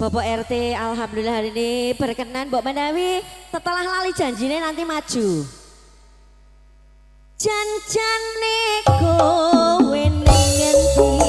Bapak RT alhamdulillah hari ini berkenan Mbok Mandawi setelah lali janjinya nanti maju. Janjane kowe ning ngendi?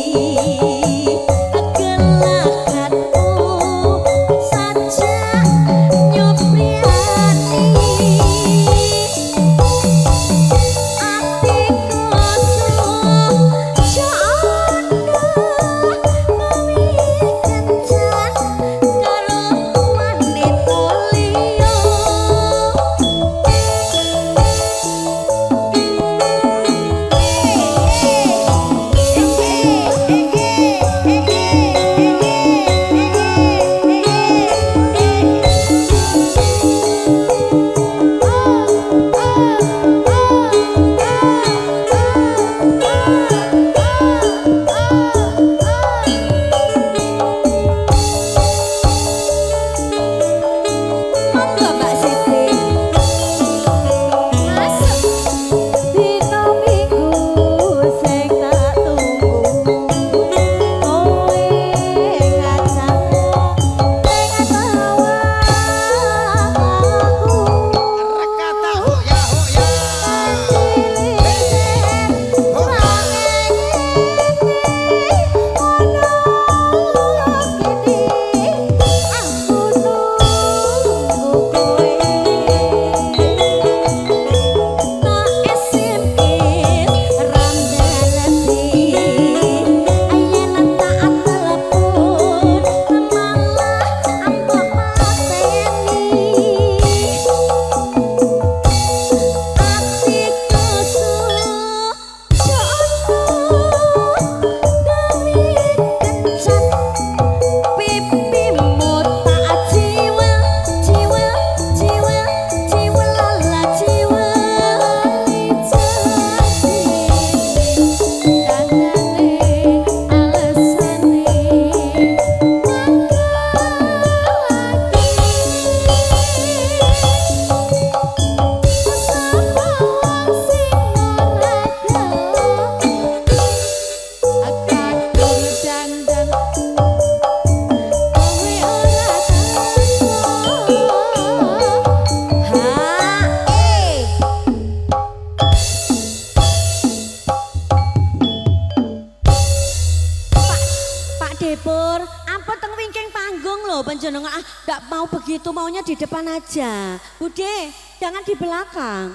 Panjenengan nggak mau begitu, maunya di depan aja. Bude, jangan di belakang.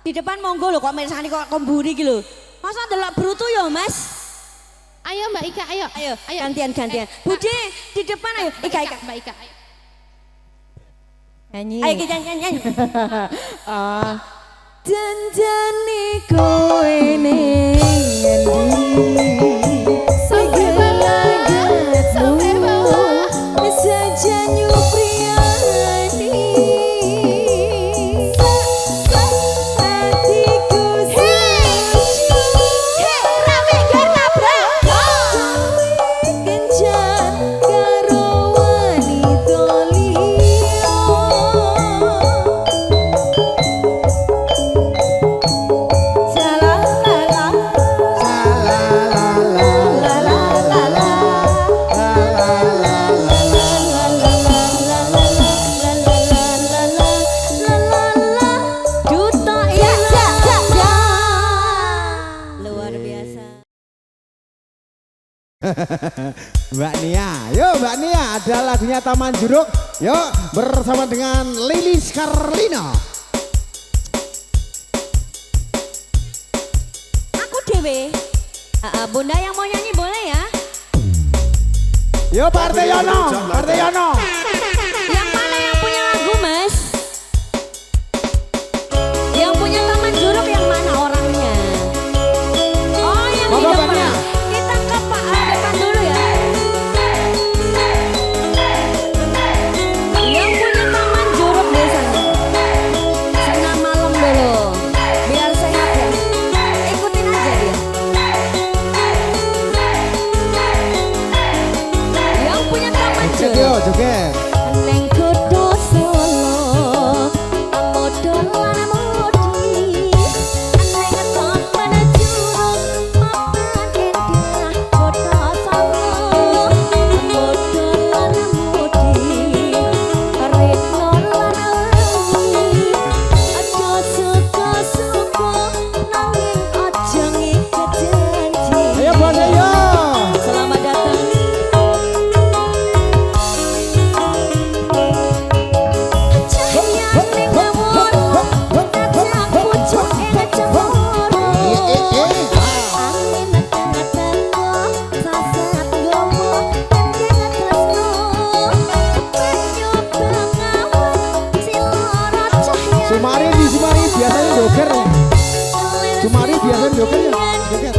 Di depan monggo loh, kok misalnya kok kemburi gitu. Masa delok brutu ya Mas? Ayo Mbak Ika, ayo. Ayo, gantian. Bude, di depan ayo. Ika. Mbak Ika, ayo. Nyanyi. Ayo kita nyanyi. Janjane kowe ning ngendi? Sajanyu Priani hatiku rame nabrak kencan karo wanita liya salalala Mbak Nia, yuk Mbak Nia, ada lagunya Taman Juruk, yuk bersama dengan Lilis Karlina. Aku dewe, Bunda yang mau nyanyi boleh ya? Yuk Pak Arteyono, Yang mana yang punya lagu Mas? Yang punya Taman Juruk yang mana orangnya? Oh yang di depan. Kita ke Pak depan dulu ya. Yang punya Taman Juruk di sana. Senam malam dulu. Biar sehat ya. Ikutin aja dia. Yang punya Taman Juruk. Joget. Neng kudu Solo, amodolan mudi. Neng Taman Juruk, mapan endah kota Solo, amodolan mudi. biasa joget ya. Joget.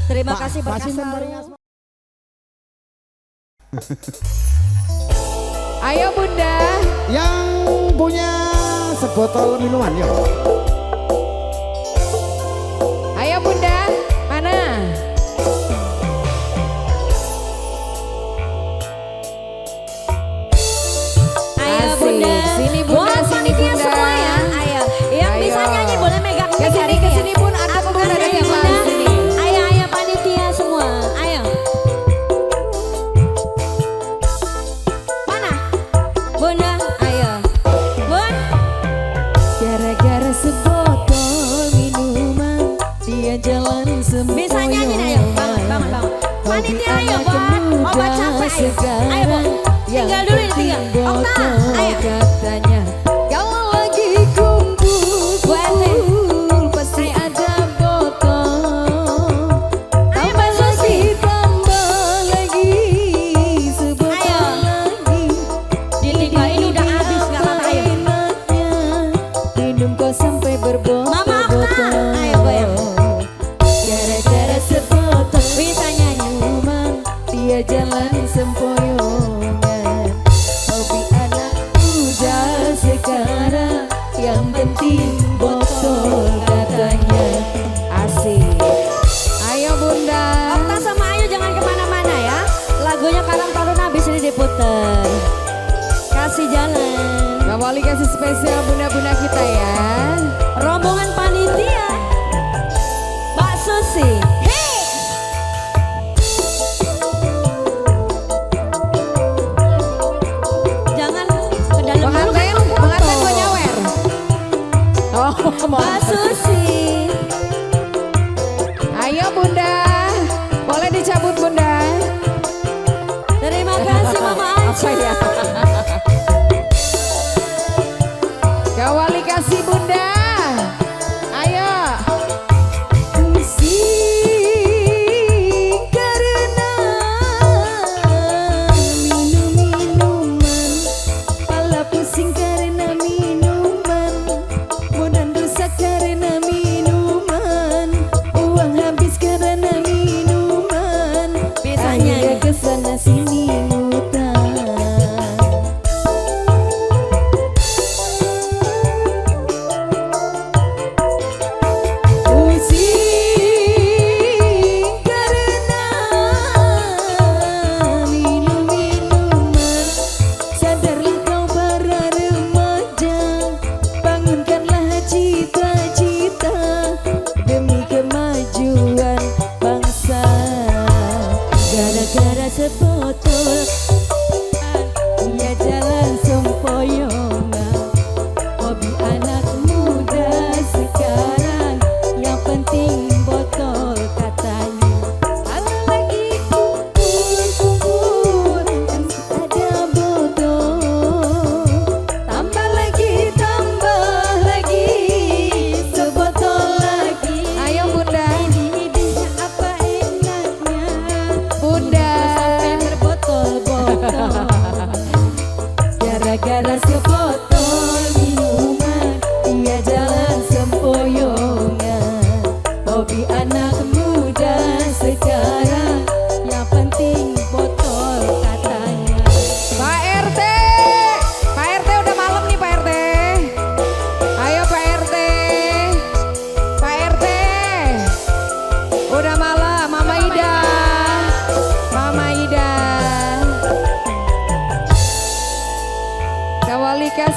Terima kasih berkah Ayo Bunda. Yang punya sebotol minuman yuk. Ayo Bunda, mana? Ayo Asik. Bunda. Sini Bunda, Buat sini panitia Bunda. semua ya. Ayo. Yang Ayo. bisa nyanyi boleh megang Ke sini pun ada Aku Bunda kasih dari Bunda. atas sini. Ayo panitia semua. Ayo. Mana? Bunda, ayo. Bun. Gara-gara sebotol minuman dia jalan sempoyongan. Bisa nyanyi ayo. Bangun. Panitia ayo buat obat capek ayo. Ayo Bu. Tinggal dulu ini tinggal. Okta, ayo. Katanya kalau lagi kumpul pasti ada botol. Ayo Mbak Susi. Tambah lagi sebotol Ayo. lagi. Ditinggal ini udah habis nggak apa-apa ayo. Enaknya minum kok sampai Mama Okta. berbotol-botol. Ayo Bu ya. Gara-gara sebotol Bisa nyanyi. minuman dia jalan sempoyongan. Hobi anak muda sekarang yang penting botol katanya. Asik. Ayo Bunda. Okta sama Ayu jangan kemana-mana ya. Lagunya Karang Taruna habis ini diputer. Kasih jalan. Kembali kasih spesial bunda-bunda kita ya. Rombongan panitia. Mbak Susi. Hei. Jangan ke dalam dulu kan Pengantin foto. mau nyawer. Oh, Mbak Susi. Ayo Bunda. Boleh dicabut Bunda. Terima kasih Mama Aca. Apa ya? Kawali kasih Bunda. Ayo. Pusing karena minum-minuman. Pala pusing karena minuman. Badan rusak karena minuman. Uang habis karena minuman.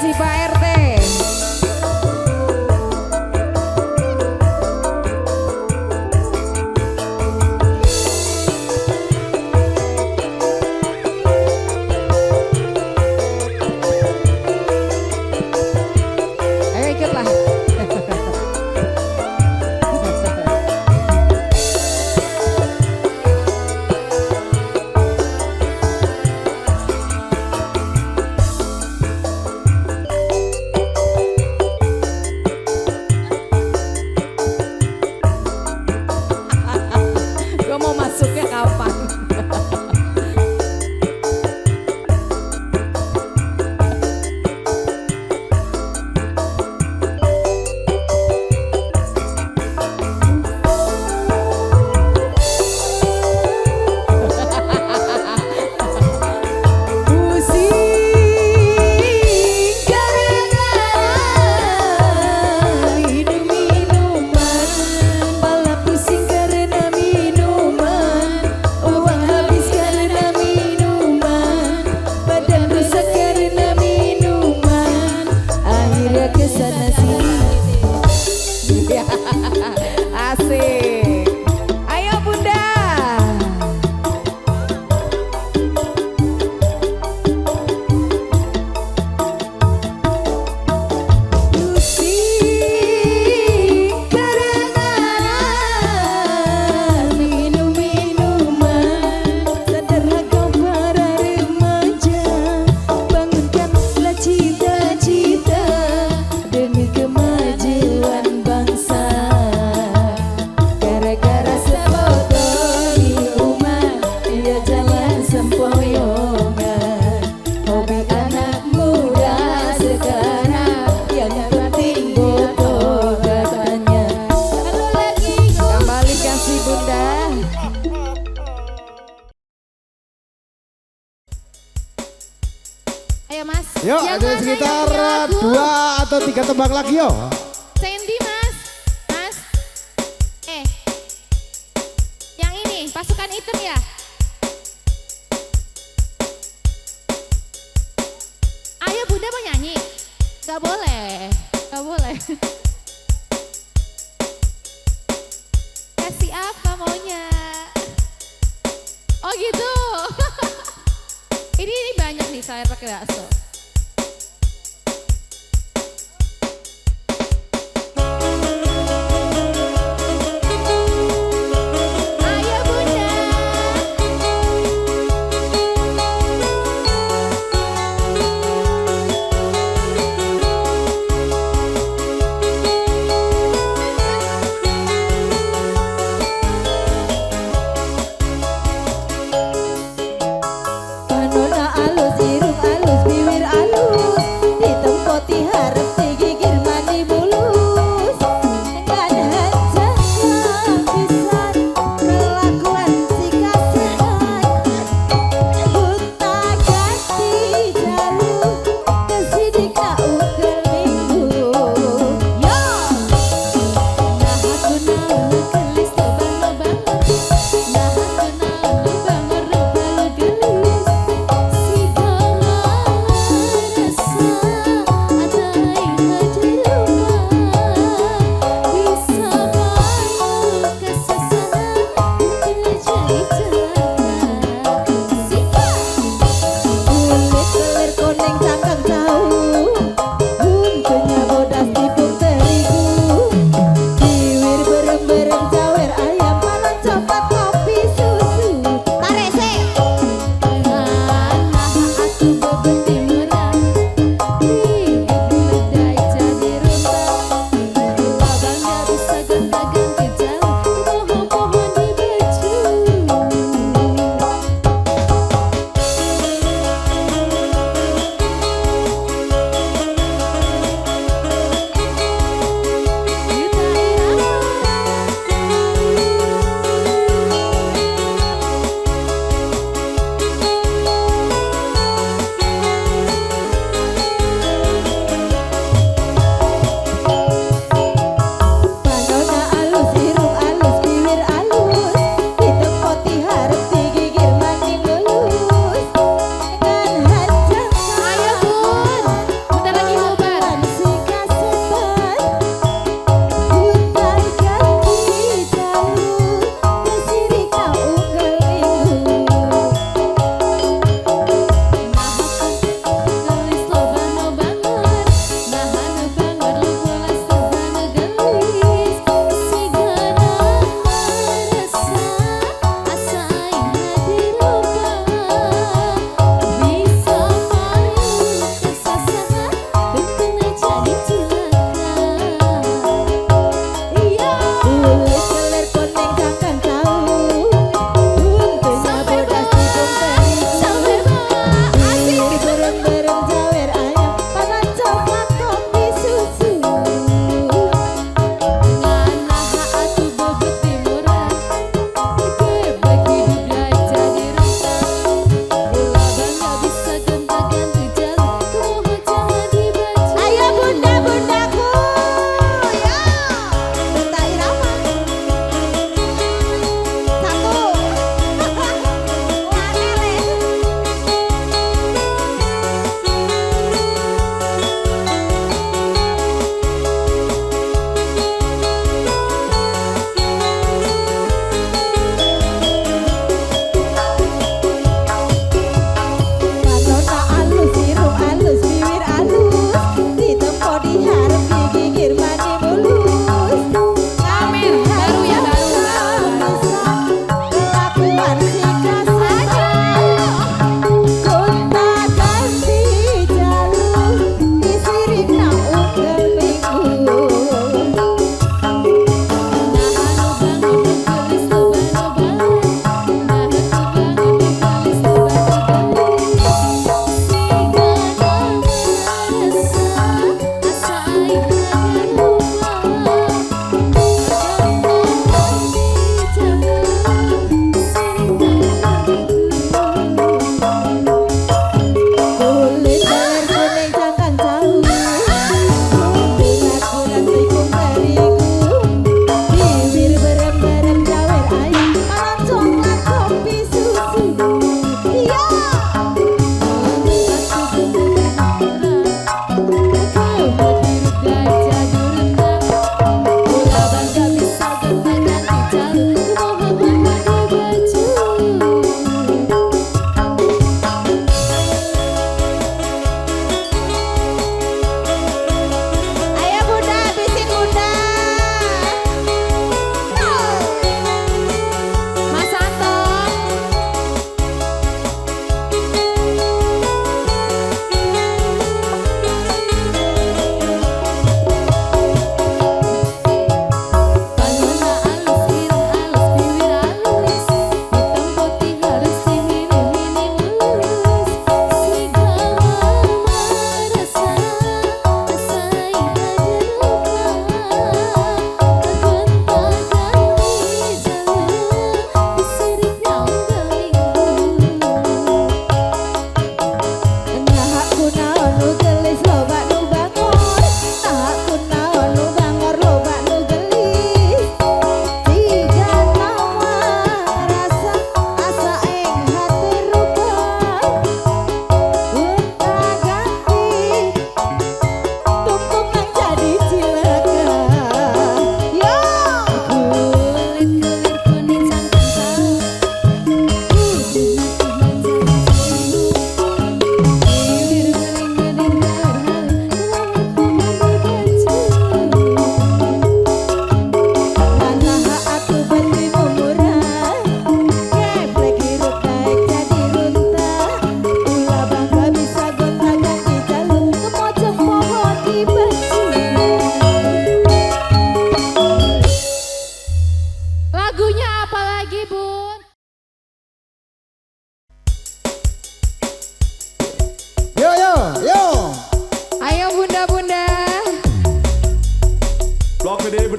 kasih Pak RT. Ayo ikutlah. Gue mau masuknya kapan? Asik. Ayo Bunda. Pusing karena minum minuman, sadarlah kau para remaja, bangunkanlah cita-cita demi kemajuan bangsa. Gara-gara sebotol minuman, ya jangan sempoyongan. Hobi anak muda sekarang, yang penting botol katanya. Satu lagi, kembali kasih Bunda. Ayo Mas. Yuk Yang ada mana sekitar yang lagu? 2 atau 3 tembang lagi yo. Sandy Mas. Mas. Yang ini pasukan hitam ya. Ayo Bunda mau nyanyi. Gak boleh. Gak boleh. Kasih apa maunya? Oh gitu. Ini banyak nih sayur pakai bakso. Ayo Bunda. Panona alus, irung alus, bibir alus, hitam putih harap digigir mani mulus. Dengan hajat lapisan, kelakuan si kasihan, buta ganti jalur, kesidik nak ukel minggu. Yo, nah aku nalu kelis lubang-lubang, nah aku nalu lubang rubal gelis. Si bawa rasa, ada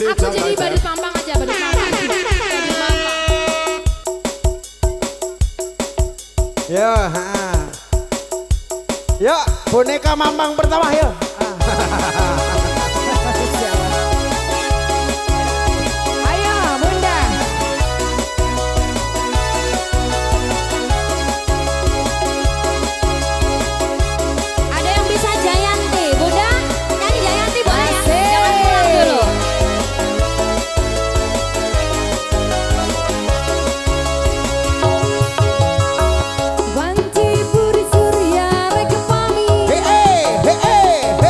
Aku jadi badut mampang aja, badut mampang. Badut mampang. Yo, yuk boneka mampang pertama yuk. Ayo Bunda. Ada yang bisa Jayanti, Bunda? Nyanyi Jayanti boleh ya? Jangan pulang dulu. Wanti puri surya rekepami. Hei, hei, hei.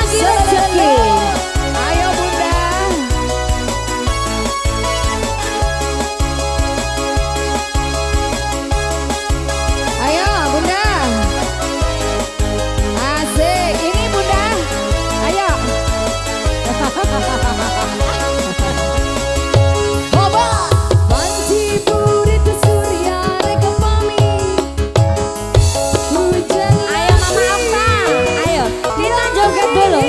bagi rezeki. Ayo Bunda. Ayo Bunda. Asik, ini Bunda. Ayo. Hoba. Panci burit surya rekepami. Hujan Ayo Mama Okta, ayo kita joget dulu.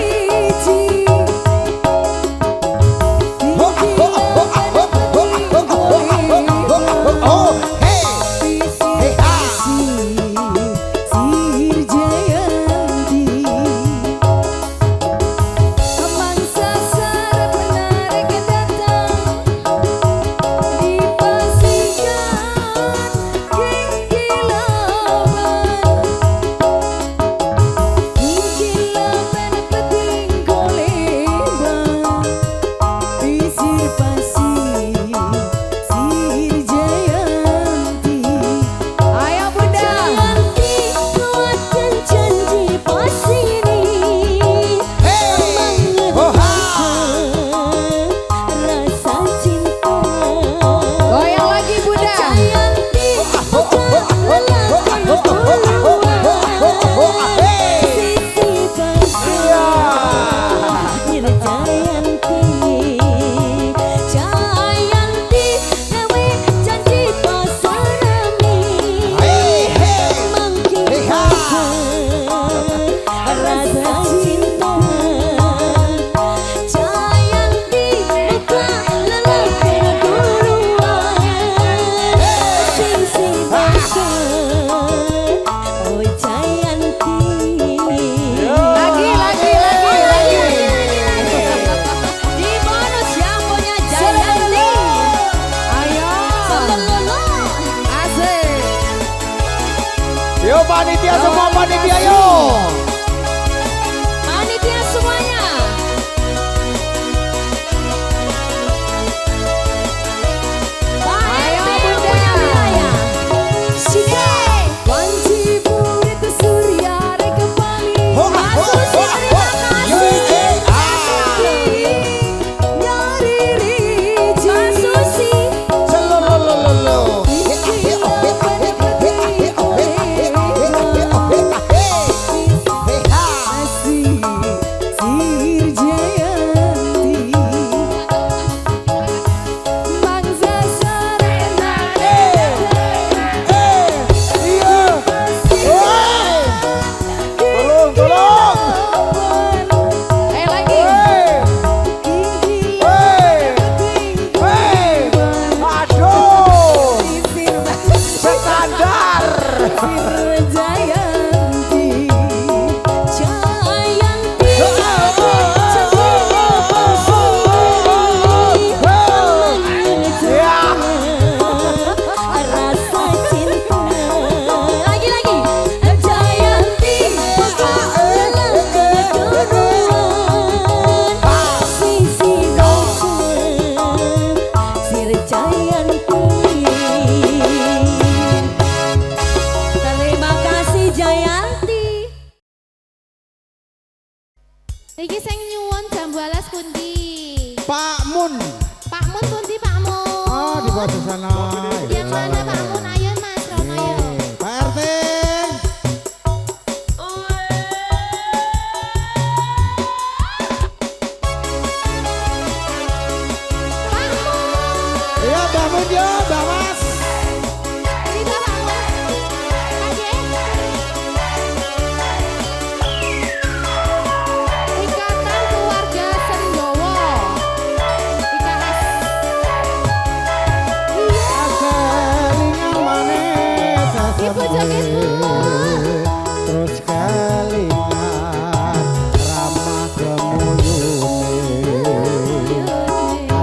Yo panitia semua panitia yo. Panitia semuanya. Ayo, Pak RT yang Bunda. punya wilayah. Sini. Wanci burit surya rekepami. Masuk sini, terima kasih. Nyari riji. Mbak Susi. Terima kasih Jayanti. Iki sing nyuwun jambu alas pundi? Pak Mun. Pak Mun pundi Pak Mun? Oh di bawah sana. Yang mana Pak Mun? Ayo Mas Rono ayo. Pak RT. Pak Mun. Iya Mbak Mun yo, Mbak Mas. Tiga Pak Mun. Aje. Ikatan Keluarga Sendowo. IKS. Kelingan manis Ibu joget, Bu. terus kelingan ramah kemuyune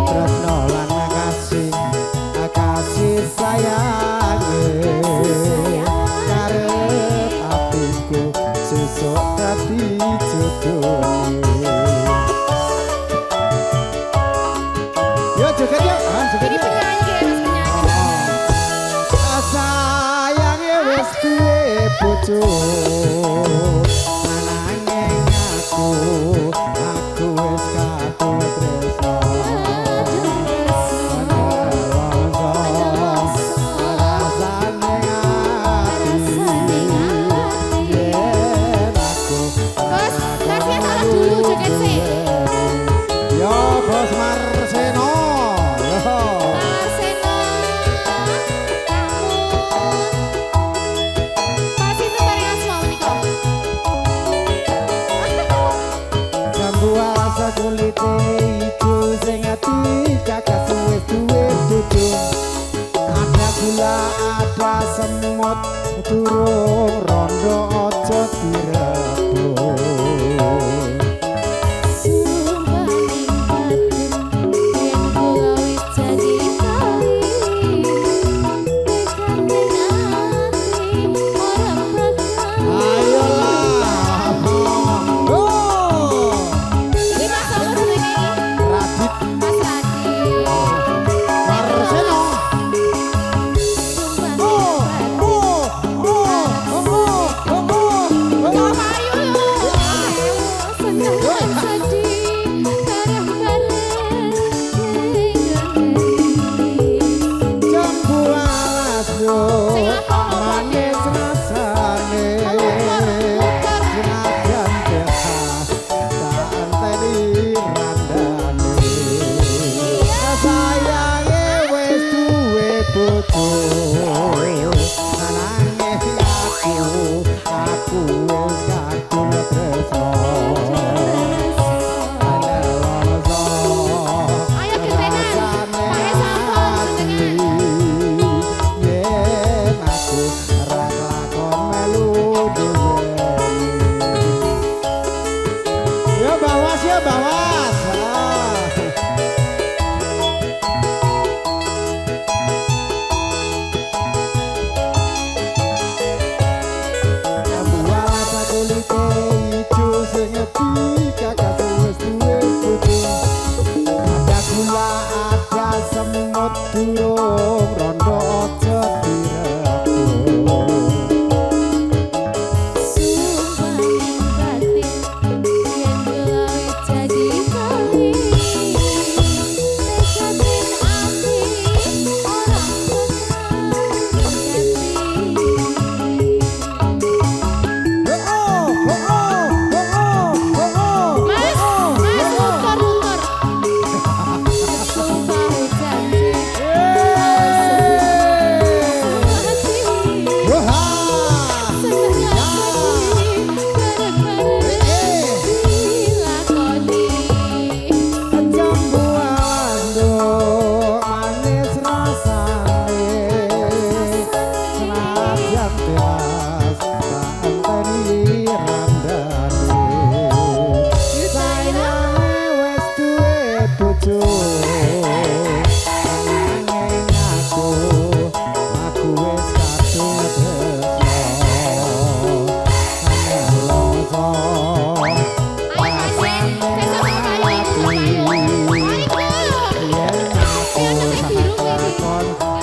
terus nolan kasih sayange karep atiku sesuk dadi jodone. Yo joget yo, joget Ini yo. penyanyi harus penyanyi. Sayange wis duwe bojo, ananging aku dulu joget sih. Yo Bos Marseno. Yo. Arseno, pasti ntar yang semua menika. Jambu asa kulite ijo sing ati kakak suwe duwe bojo. Ada gula, ada semut, durung rondo aja direbut. Sumpah ning batin, yen kula wis jadi kali. Tekan ning ati, orang bakal. Ayolah. Oh. Ini Mas Solo sing iki. Radit Mas Radit. Marseno. Sumpah Oh, ning oh, oh, oh, oh, oh. Coba ayo yo. Senang dan sedih bareng-bareng Jambu alas yo manis rasane senajan bebas tak enteni randane sayange wis duwe bojo nanging aku wis kadung tresno Ayo gentenan, pakai sampon senengan. yen aku ora lakon melu duweni. Ya bawas ya bawas. Jambu alas kulite ijo sing ngepi kakak wis duwe bojo. Ada gula, ada semut, durung rondo aja direbut. Sumpah ning batin, yen kula wis jadi kali. Tekan ning ati, orang bakal ganti. Mas, ukur. Sumpah janji, hati. Seneng sedih, bareng-bareng dilakoni. Jambu alando manis rasane senajan bebas tak enteni randane sayange wis duwe bojo nanging aku wis kadung tresno loso Ayo Masin, besok mau kayu,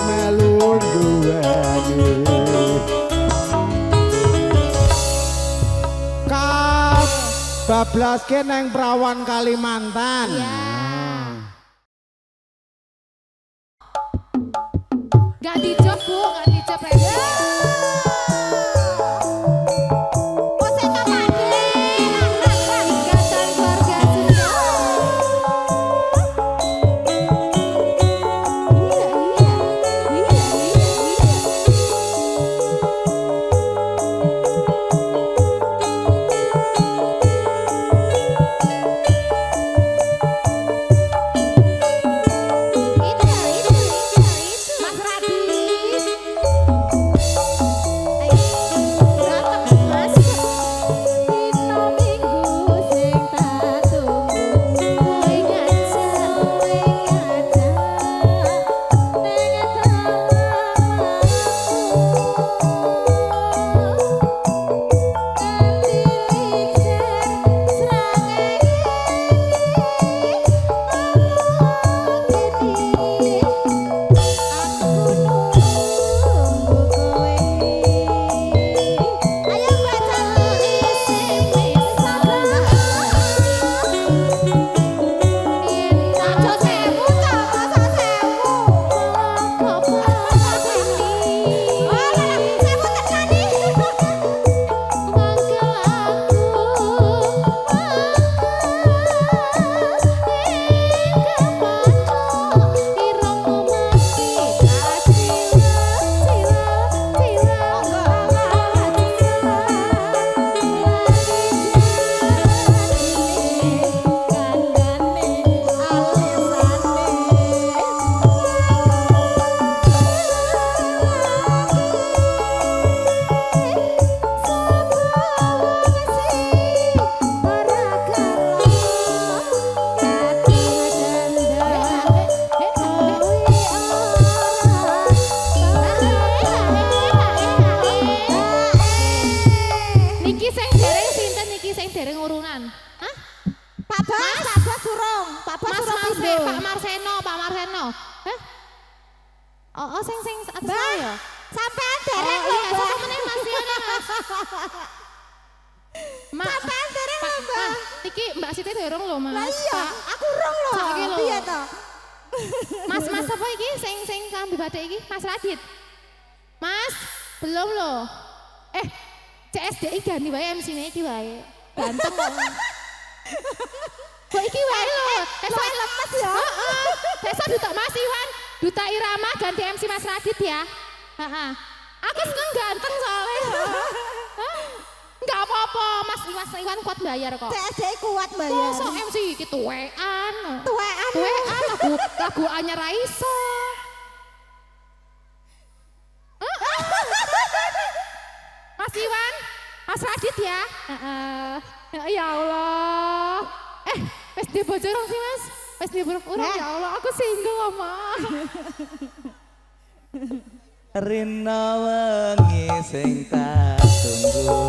melu duweni kap bablaske neng Prawan Kalimantan. Gak dicop bu, gak dicop aja. Ikatan keluarga Sunda. Pak Bos, surung. Pak Bos surung pindo. Pak Marseno. Hah? Oh, sing atas ya. Sampean dereng lho, Iya, Mbak. sapa meneh Mas Yono, Mas. Sampean dereng lho, Mbak. Iki Mbak Siti dereng lho, Mas. Lah iya, Pak. aku rong lho. Saiki lho. Piye to? Mas apa iki sing kambi batik iki? Mas Radit. Mas, belum loh. CSDI ganti wae MC-ne iki wae. Ganteng kok. Kok iki wae lho. Besok lemes ya. Heeh. Besok duta Mas Iwan, duta Irama ganti MC Mas Radit ya. Heeh. Aku seneng ganteng soalnya. Enggak apa-apa, Mas Iwan kuat bayar kok. CSDI kuat bayar. Mosok MC iki tuwekan. Tuwekan. Lagu anyar ra iso. Mas Iwan, Mas Radit ya. Ya Allah. Wes dia bocorong sih Mas. Wes dia urang ya Allah. Aku single omah. Rina wengi sing tak tunggu.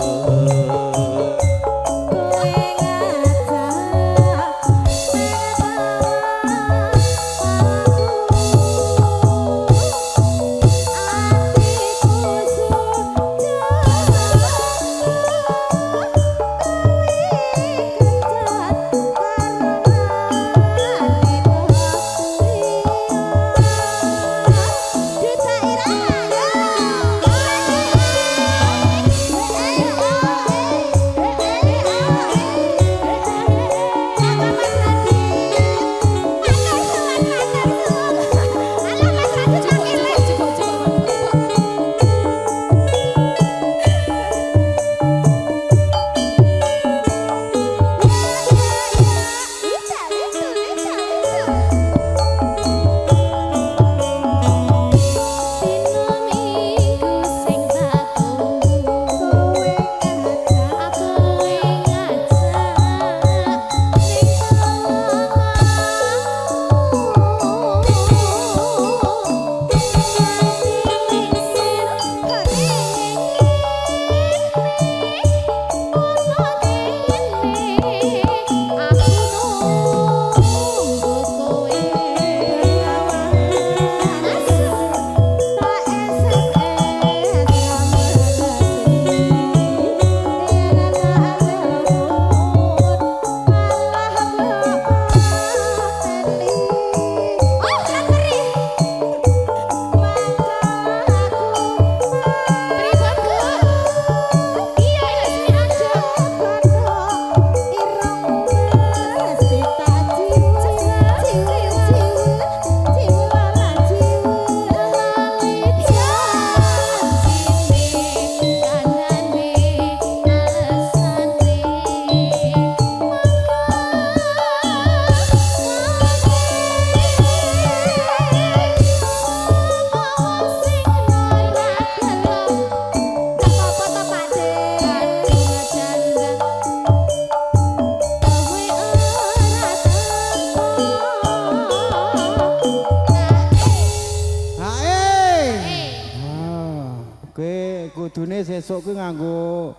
kudune sesuk kuwi nganggo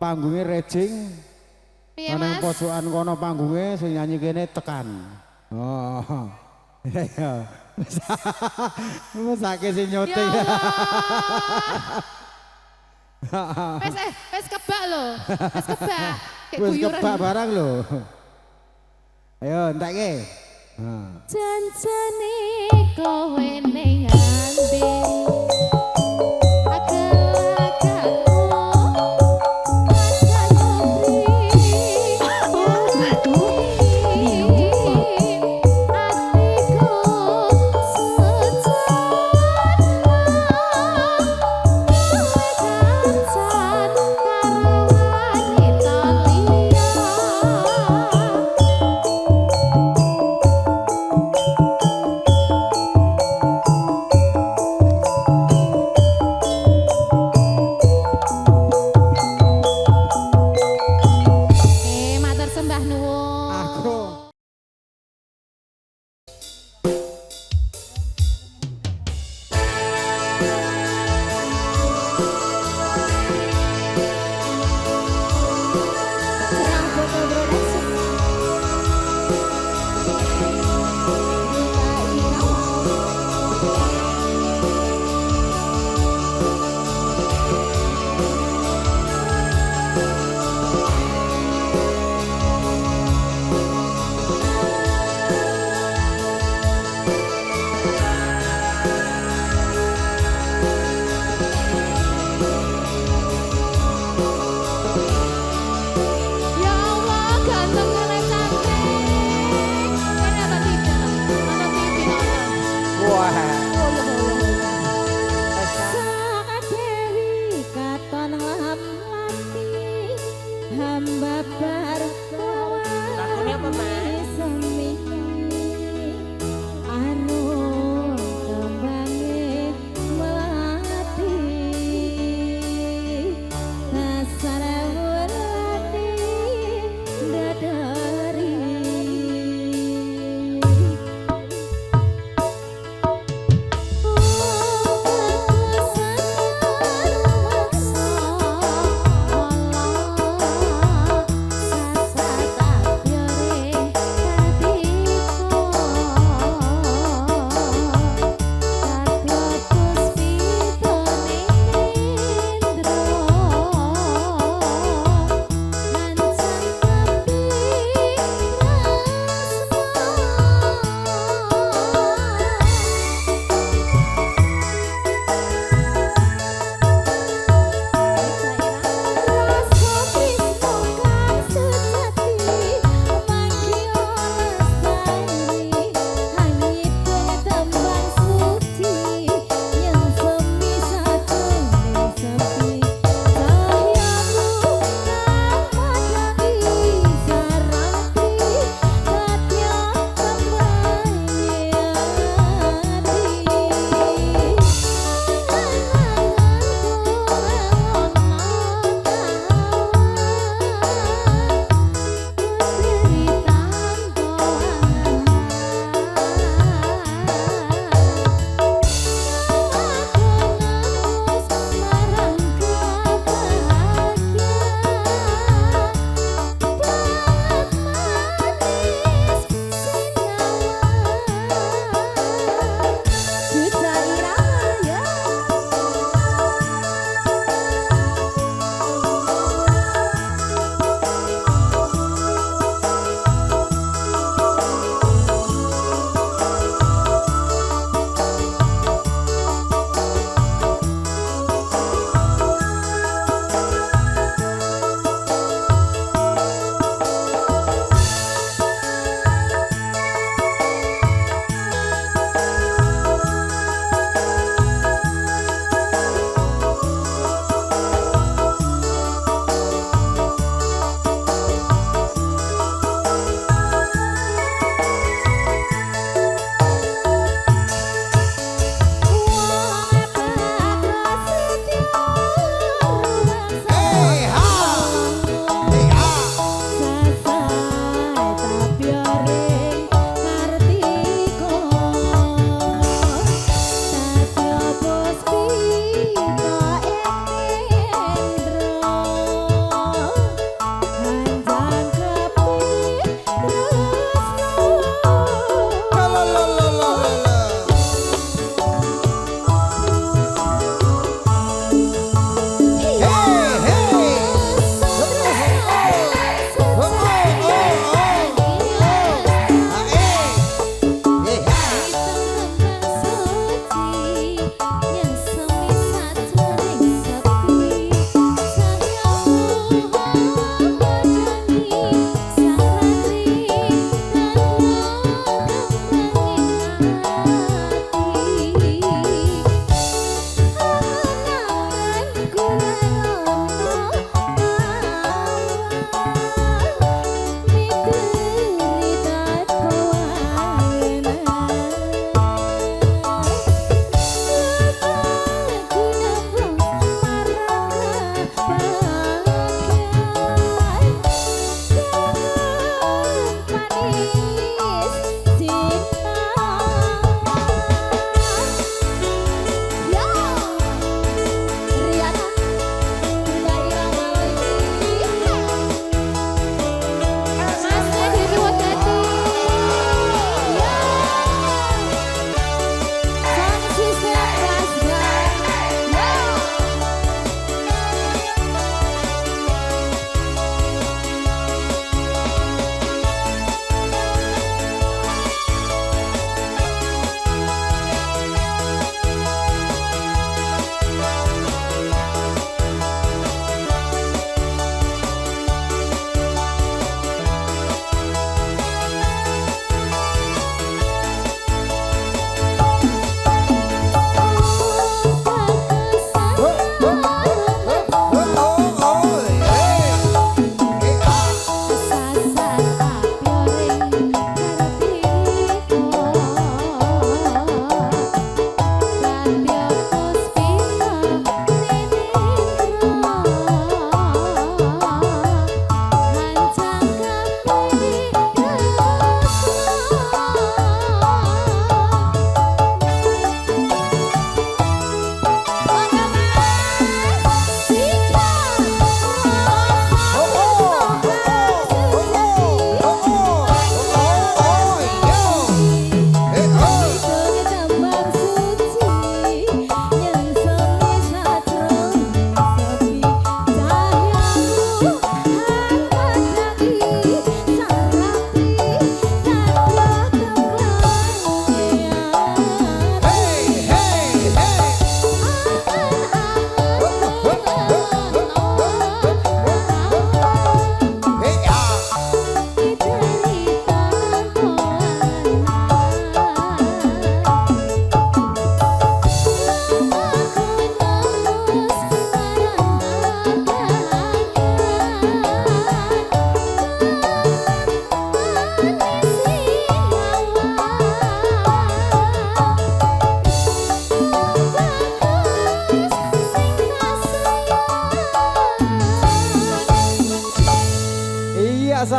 panggunge rejing. Piye Nang Mas? pojokan kono panggunge sing nyanyi kene tekan. Oh. Ya. Mesake sing Ya nyoting. Allah. Wes kebak lho. Wes kebak. Kayak Wis guyuran. kebak barang lho. Ayo entekke. Janjane kowe ning ati. Matur sembah nuwun. Aku Serang foto production.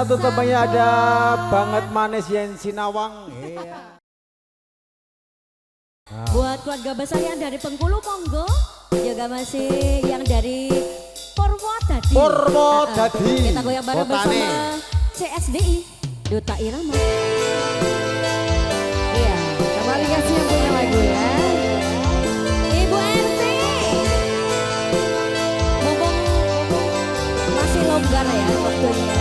satu temannya ada banget manis Yen Sinawang. Iya. Buat keluarga besar yang dari Bengkulu monggo, juga masih yang dari Purwodadi. Purwodadi. Kita goyang bareng Kotane. bersama CSDI Duta Irama. Iya, kembali kasih yang punya lagu ya. Ibu RT. Mumpung masih longgar ya waktunya.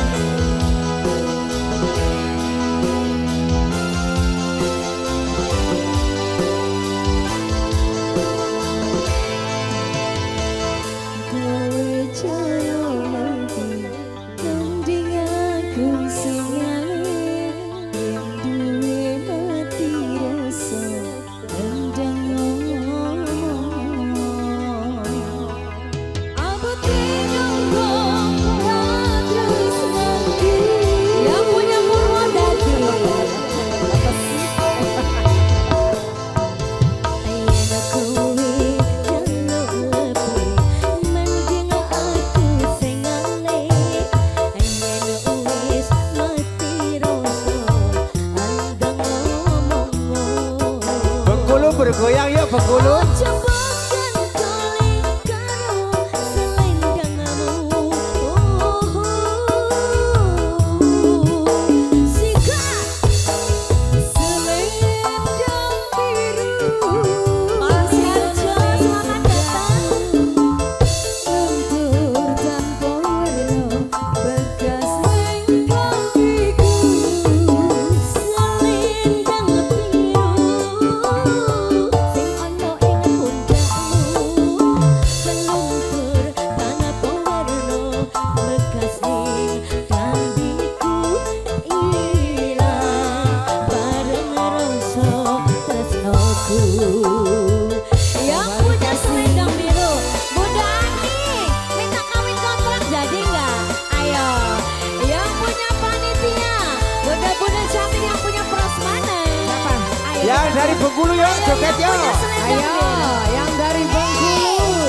Yang punya Purwodadi. Ayeuna kowe jaluk lebih mending aku sing ngalih. Ayeuna wis mati rasa andang ngomong. Bengkulu bergoyang yuk Bengkulu. Cobakan koling karo selendangmu. Sikat selendang biru. Mas Harjo, selamat datang. Lentur tanpa warna bekas lengkapiku. Selendang biru sing ana ing pundakmu. Kelumpur tanpa warna bekas ning kambiku. Ilang bareng rasa tresnoku. Yang punya selendang biru, Bunda Ani, minta kawin kontrak jadi nggak? Ayo. Yang punya panitia, Bunda-bunda cantik yang punya prasmanan. Siapa? Ayo. Yang dari Bengkulu yuk joget Yang punya yuk. selendang Ayo, biru. yang dari Bengkulu.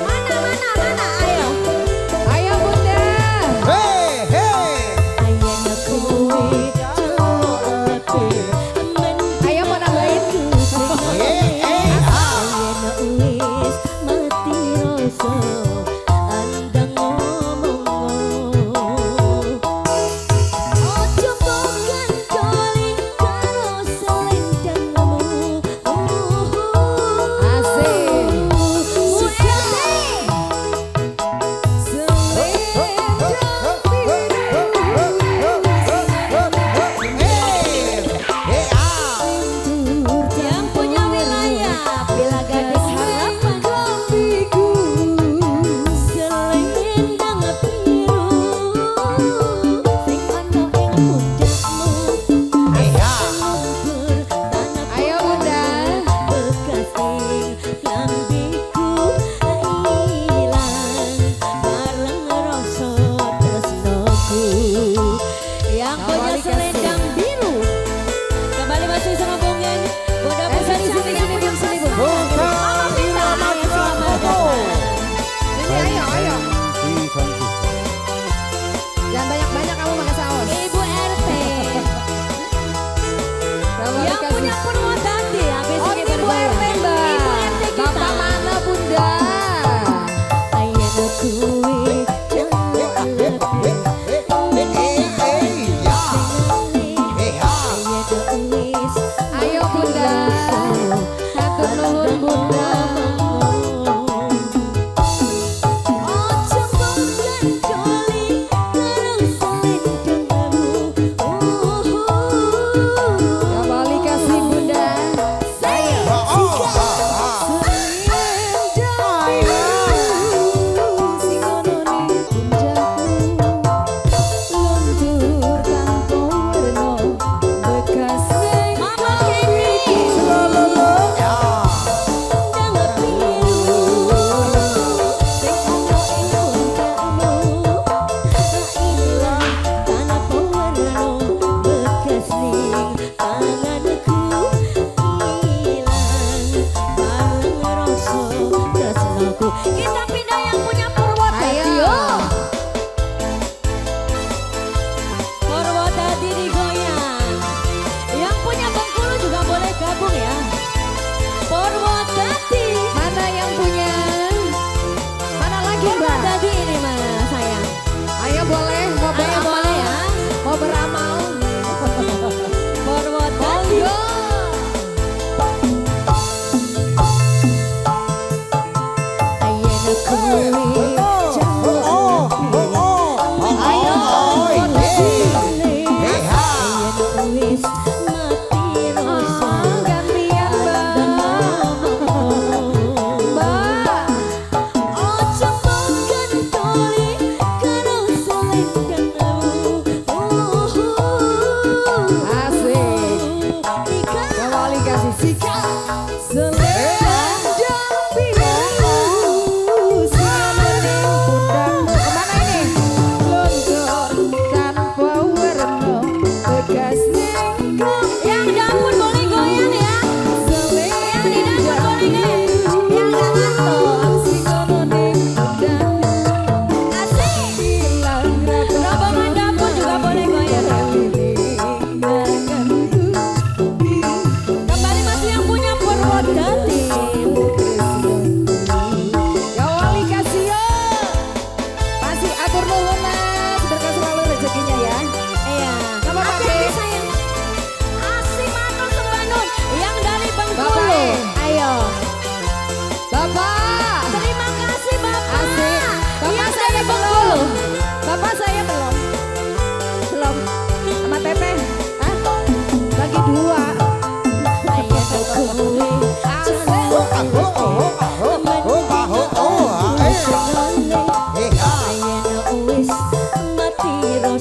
Mana? Ayo. Ayo Bunda. Hei hei. Ayeuna kowe celok ati men. Ayo mau nambahin. Ayeuna wis mati rasa andang ngomong. Ojo bogan koling karo selendangmu.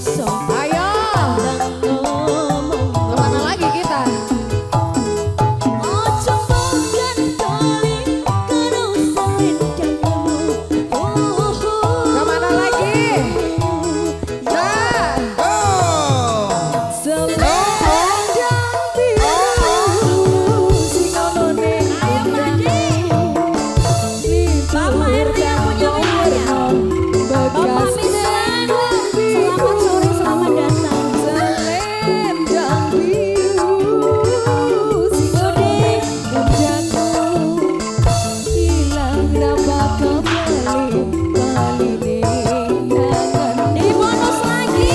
Ayo. Kemana lagi kita? Kemana lagi? Nah. Selendang biru sing ono ning Bapak RT yang punya wilayah. Bapak Mislan, selamat sore, selamat datang. selendang biru sing ono ning pundaku ilang napa kembali ning tangan Di bonus lagi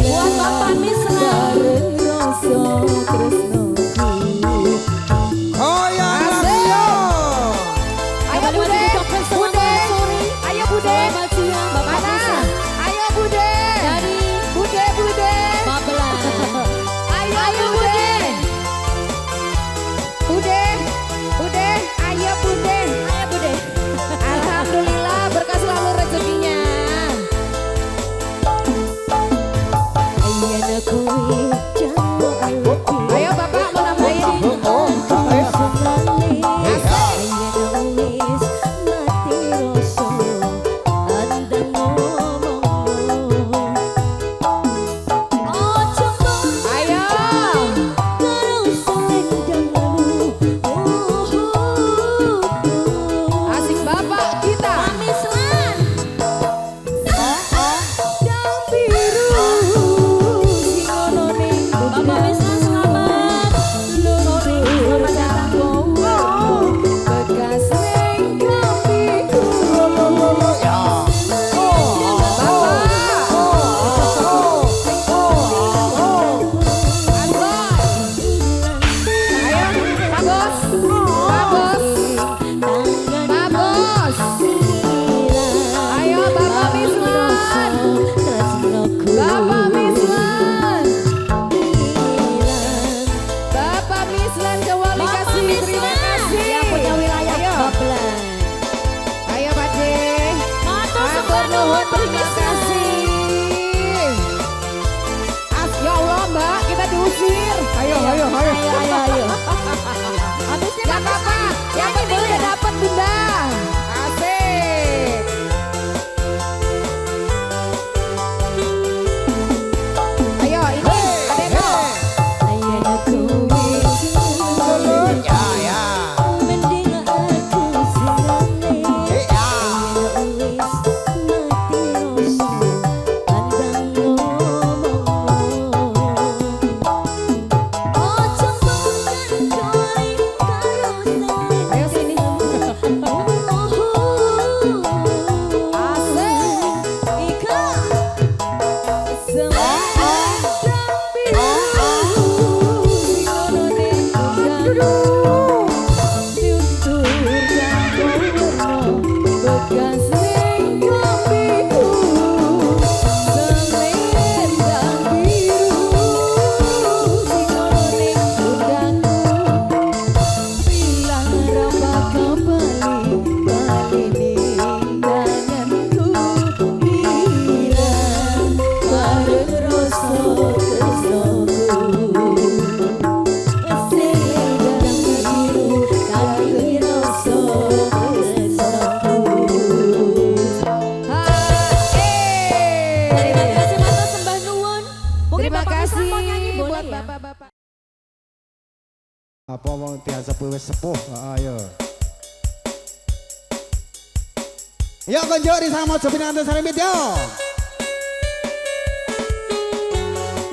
buat Bapak Mislan. bareng rasa tresnoku. Oh ya, Ayo Bude, Bude, ayo Bude, Selamat siang Bapak mana? Mislan. Ayo Bude, Dari Bude, Bude, Babelan. ayo Bude, Bude, Bude, ayo Bude. Ayo Bude. Alhamdulillah berkah selalu rezekinya. Ayo Bapak mau nambahin. Ayo. Asik Bapak kita. Yang biru sing ono ning Bapak Mislan selamat. Luntur campur bekas ning kampiku. Ayo Bapak Mislan. Bapak Mislan. Bapak Mislan Jawali kasih terima kasih. Yang punya wilayah Ayo. Babelan. Ayo Pak D. Matur Matur sembah nuwun nuwun terima kasih. Ya Allah Mbak, kita diusir. Ayo. Ayo. Habisnya Gak apa-apa, yang penting udah dapat Bunda. Asik. Ayo ini Adeno. ya, ya. Ayo sini. Terima kasih buat bapak-bapak. Apa mau diasepuh wis sepuh? Ayo. Yuk konjo di sama Jopin Antes Sarimit yo.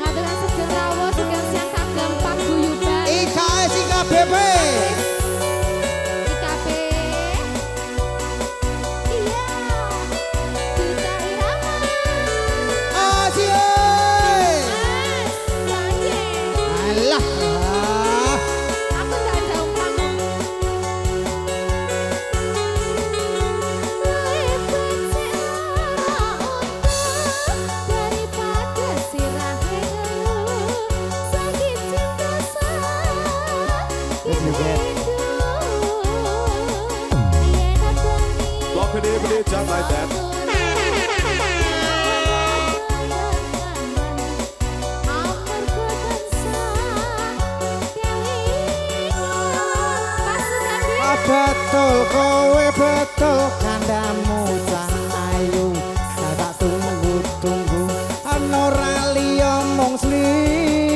Ngaturan segerawo segan siang kagem paguyuban IKS IKBP. IKP. Iya. Kita irama. Asyik. Mas, Banje. Alah. Aku gak ada umpan. Daripada sirahe sakit cinta sakit rindu. Yen aku Walk it in, just like that. betul, kowe betul, kandamu cah ayu. Tak tunggu-tunggu, ora liya mung sliramu.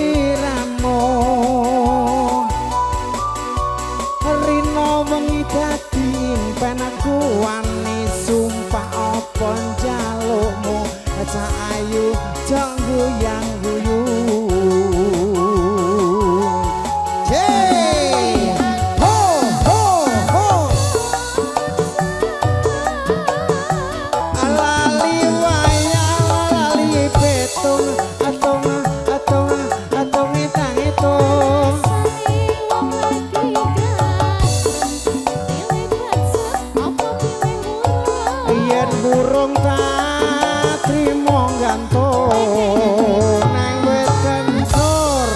Rino wengi dadi impen aku wani sumpah apa njalukmu. Cah ayu jang guyang-guyu. Burung tak trimo gantung nang wit kencur.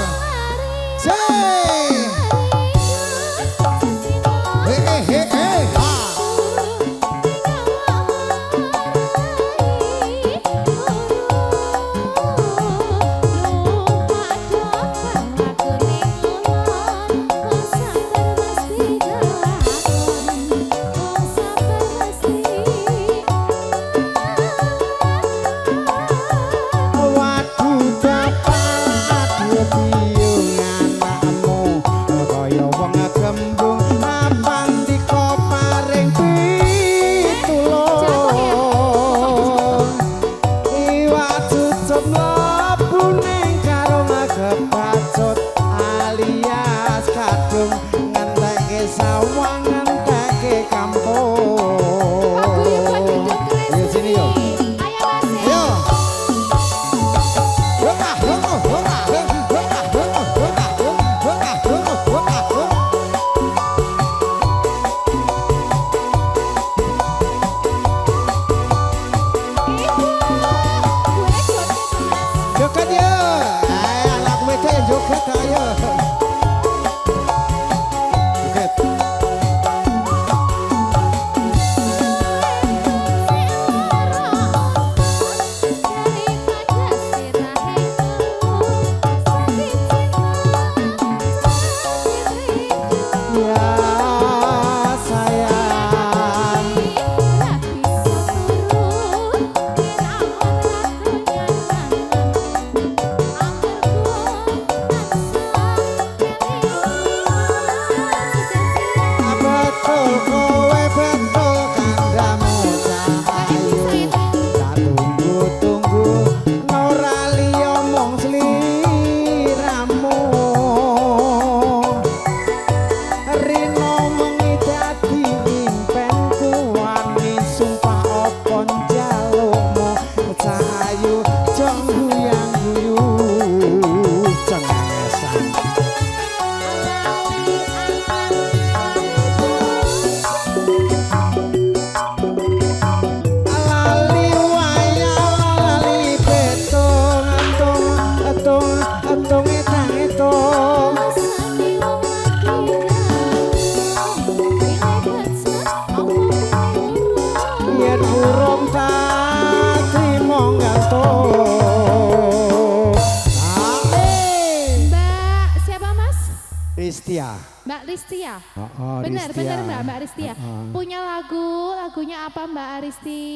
Ristia. Mbak Ristia. Oh, benar, Ristia. benar Mbak Ristia. Punya lagunya apa Mbak Aristi?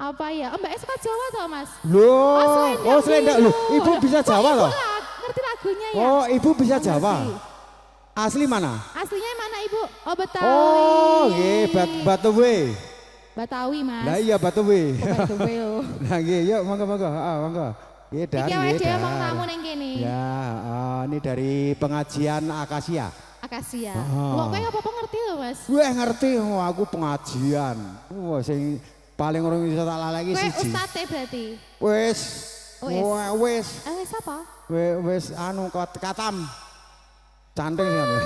Apa ya? Oh, Mbak suka Jawa toh Mas? Loh, Selendang. Loh, Ibu bisa Jawa loh? Ngerti lagunya ya? Oh, Ibu bisa Jawa. Ngerti. Asli mana? Aslinya mana Ibu? Oh, Betawi. Oh, nggih, Batuwe. Batawi Mas. Lah iya Batuwe. Oh, Batawi loh. Nah, nggih, yuk monggo. Monggo. Nggih, Iki awake dhewe mau tamu ning kene. Ya, ini dari pengajian Akasia. Akasia. Oh. Kok kowe apa ngerti lho Mas? Wah, ngerti. Oh, aku pengajian. Wah, sing paling orang bisa tak lalai Kowe siji. ustate berarti. Wes. Oh, wes. Wah, wes. Wis apa? Wes anu katam. Canting sih.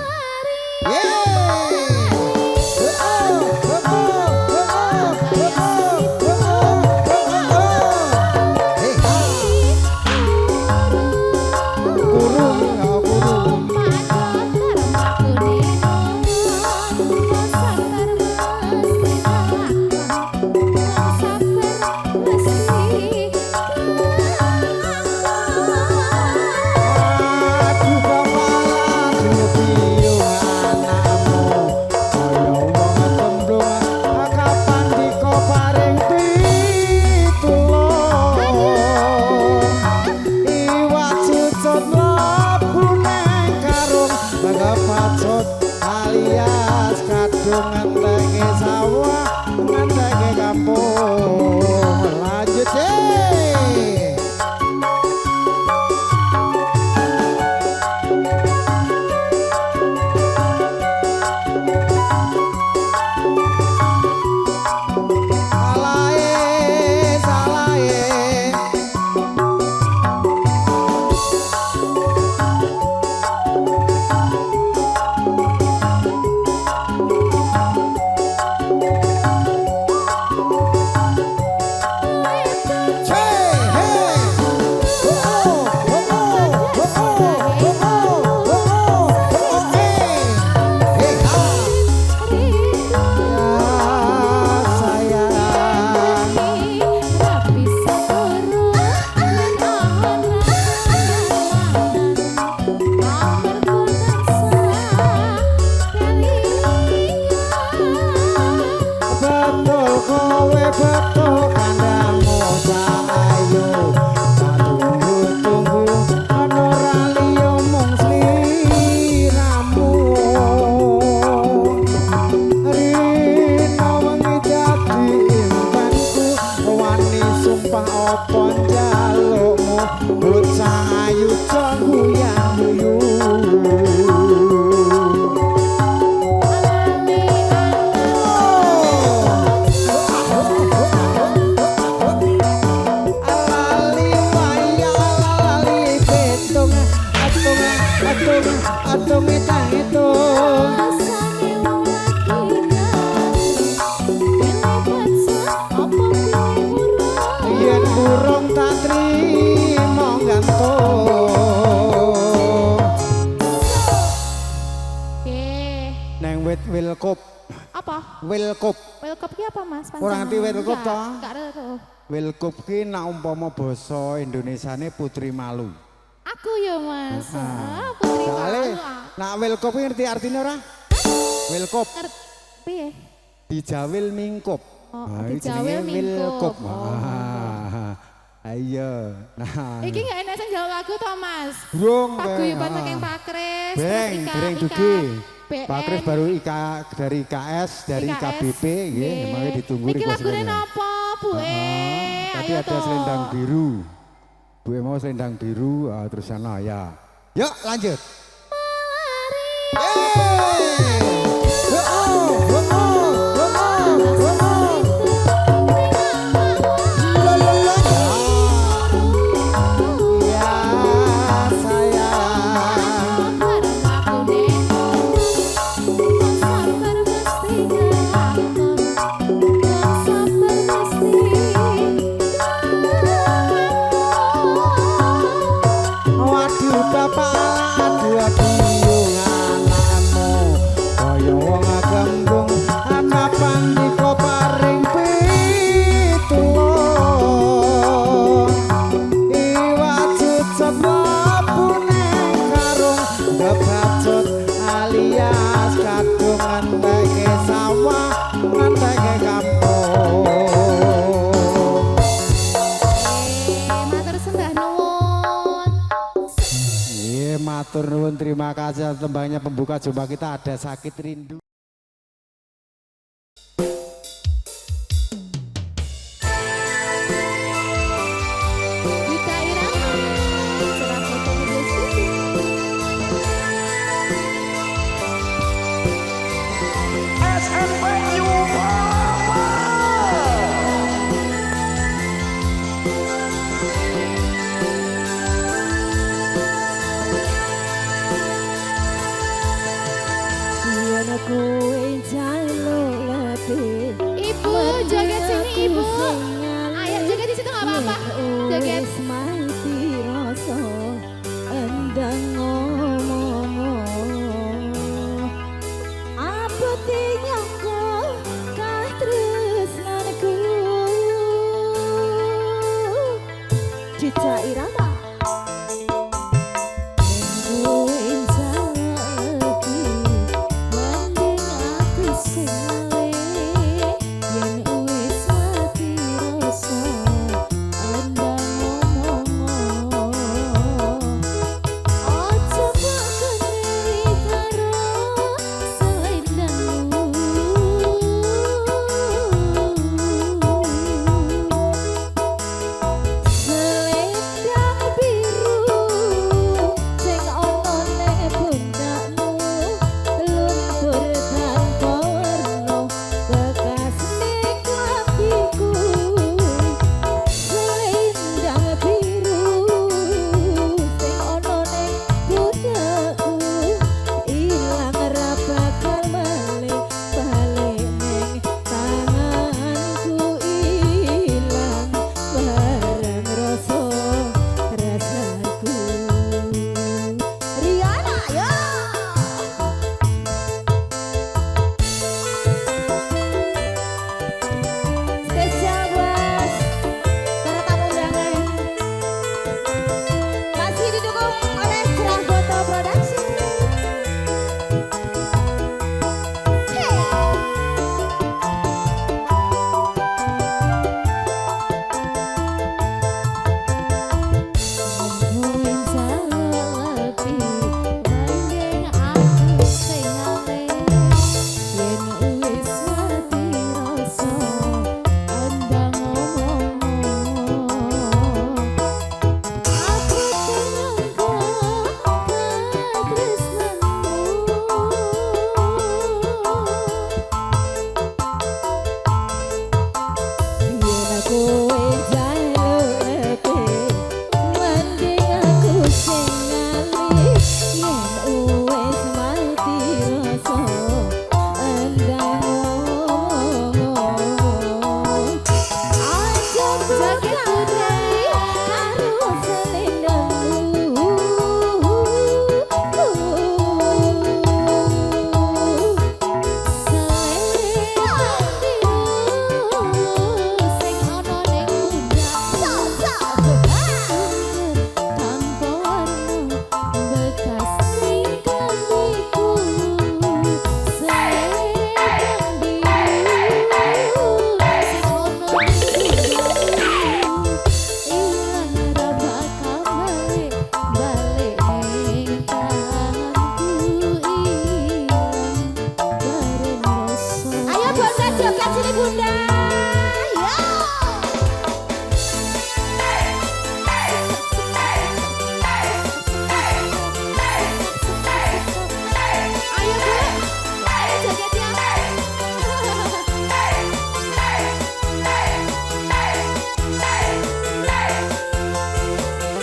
bocah ayu conguyang guyu. Alali waya alali betung atung atung atung etang etung. Yen burung tak trimo gantung Oke. neng wit wilkup Apa? wilkup Welcome ki apa Mas? Ora ngerti welcome Enggak, toh? Enggak ada. wilkup ki nak umpama basa Indonesiane putri malu. Aku ya Mas. Putri Soale malu. nak wilkup ki ngerti artinya ora? Wilkup Piye? dijawil mingkup. Oh, Nah, iki dijawil jenenge mingkup. wilkup. Wah. Ayo. Nah. Iki enggak enak sing jawab lagu to Mas. Burung. Paguyuban saking Pak Kris. Beng, terus dereng Ika, dugi. BM. Pak Kris baru dari IKS, dari KBP, nggih, makanya ditunggu Iki lagune request-nya. napa, Bu? Tadi Ayo ada toh. selendang biru. Bu mau selendang biru, terus sana ya. Yuk lanjut. Ya sayang. Bareng aku deh. Sabar mesti kelakon. Sabar mesti. Waduh bapak, aduh biung anakmu kaya wong gembung kapan diko paring pitulung iwajut sepapu neng karung ngebacut alias kadung ngenteke sawah ngenteke kampung. Matur sembah nuwun. Iya, matur nuwun, terima kasih atas tembangnya pembuka jumpa kita ada sakit rindu. Dika Irama, cerah foto video studio. Yen kowe jaluk lebih Ibu, joget sini Ibu. Ayo joget di situ nggak apa-apa. Joget. wis mati rasa endang ngomong apa tinyangku kah tresnanku Cica Irama kowe jaluk mending aku sing yen wis mati rasa andang ngomong aja bakane karo selendangmu selendang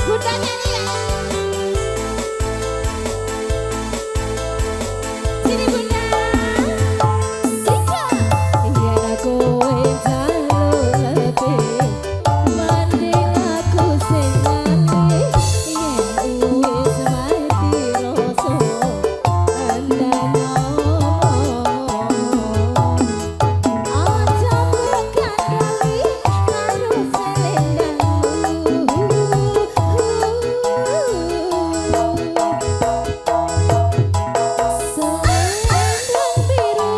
Bunda nyanyi ya. Sini Bunda. Sika. Yen kowe jaluk lebih mending aku sing nganti yen wis mati rasa andang ngomong aja berkandali karo selendangmu selendang biru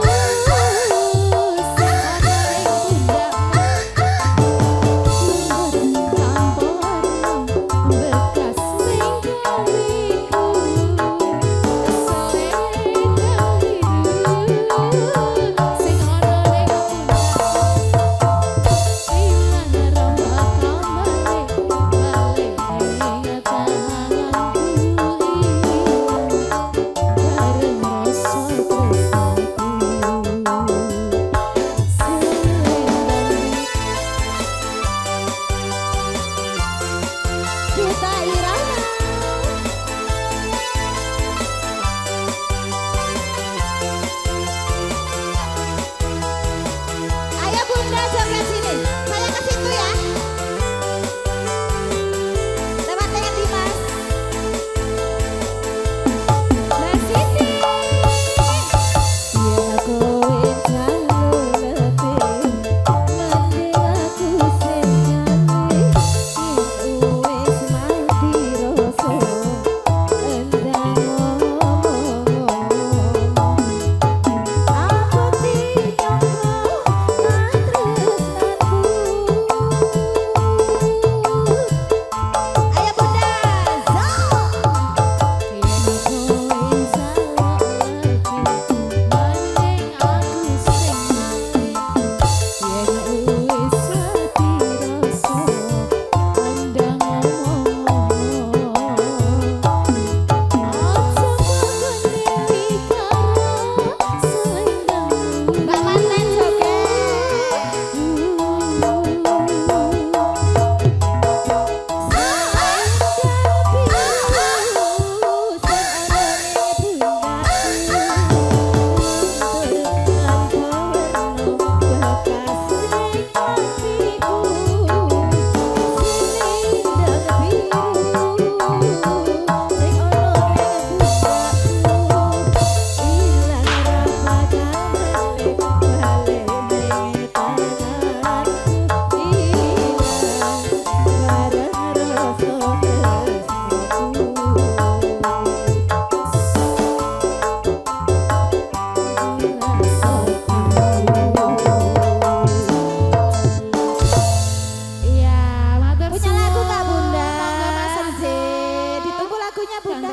kita irama. Ayo Bunda joget sini. Saya ke situ ya. Lewat dengan Dimas. Mbak Siti yen kowe jaluk lebih mending aku sing nganti yen wis mati rasa endang ngomong aku dinyongko Ayo Bunda. Zo. Mbak Marlen joget. Punya lagu nggak Bunda? Ditunggu lagunya Bunda.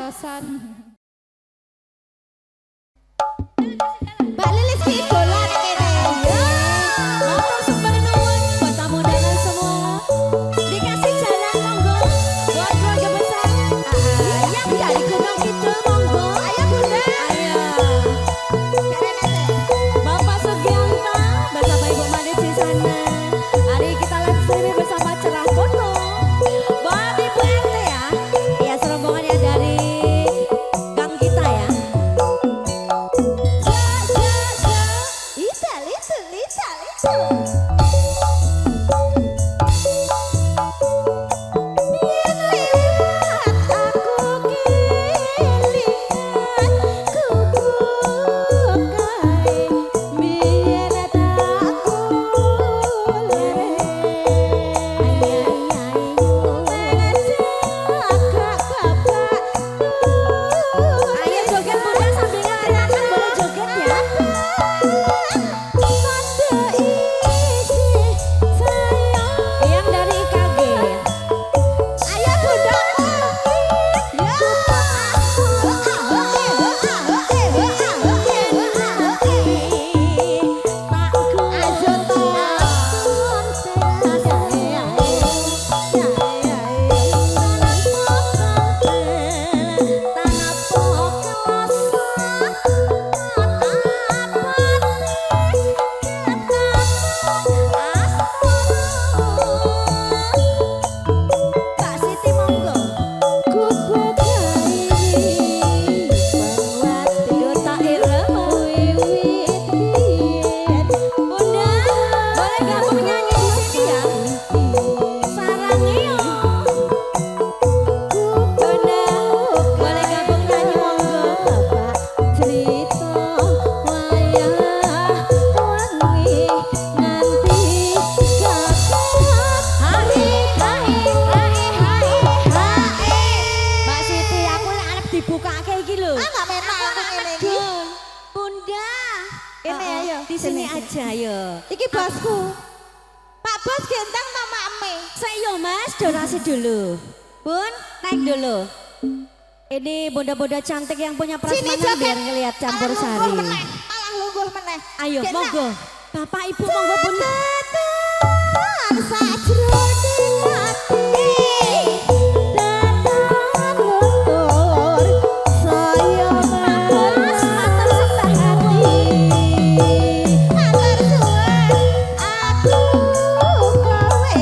Mbak Lilis ki idola nek kene. Motor sembah nuwun buat tamu undangan semua. Dikasih jalan monggo buat keluarga besar. Yang dari Gunung Kidul monggo. Ayo Bunda. Ayo. Keren aja. Bapak Sugianto bersama Ibu Manis di sana. Hari kita live streaming bersama Cerah Foto. Buat Ibu RT ya. Ya serombongannya dari gang kita ya. aja yo. Iki bosku. Pak Bos gendang ta makme? Saya Mas, donasi dulu. Bun, naik dulu. Ini bunda-bunda cantik yang punya prasmanan biar ngelihat campur sari. Malah lungguh meneh. Ayo, Gendang. monggo. Bapak Ibu monggo Bun. Sajroning ati datang luhur saya mas matur sembah hati matur suwun aku kowe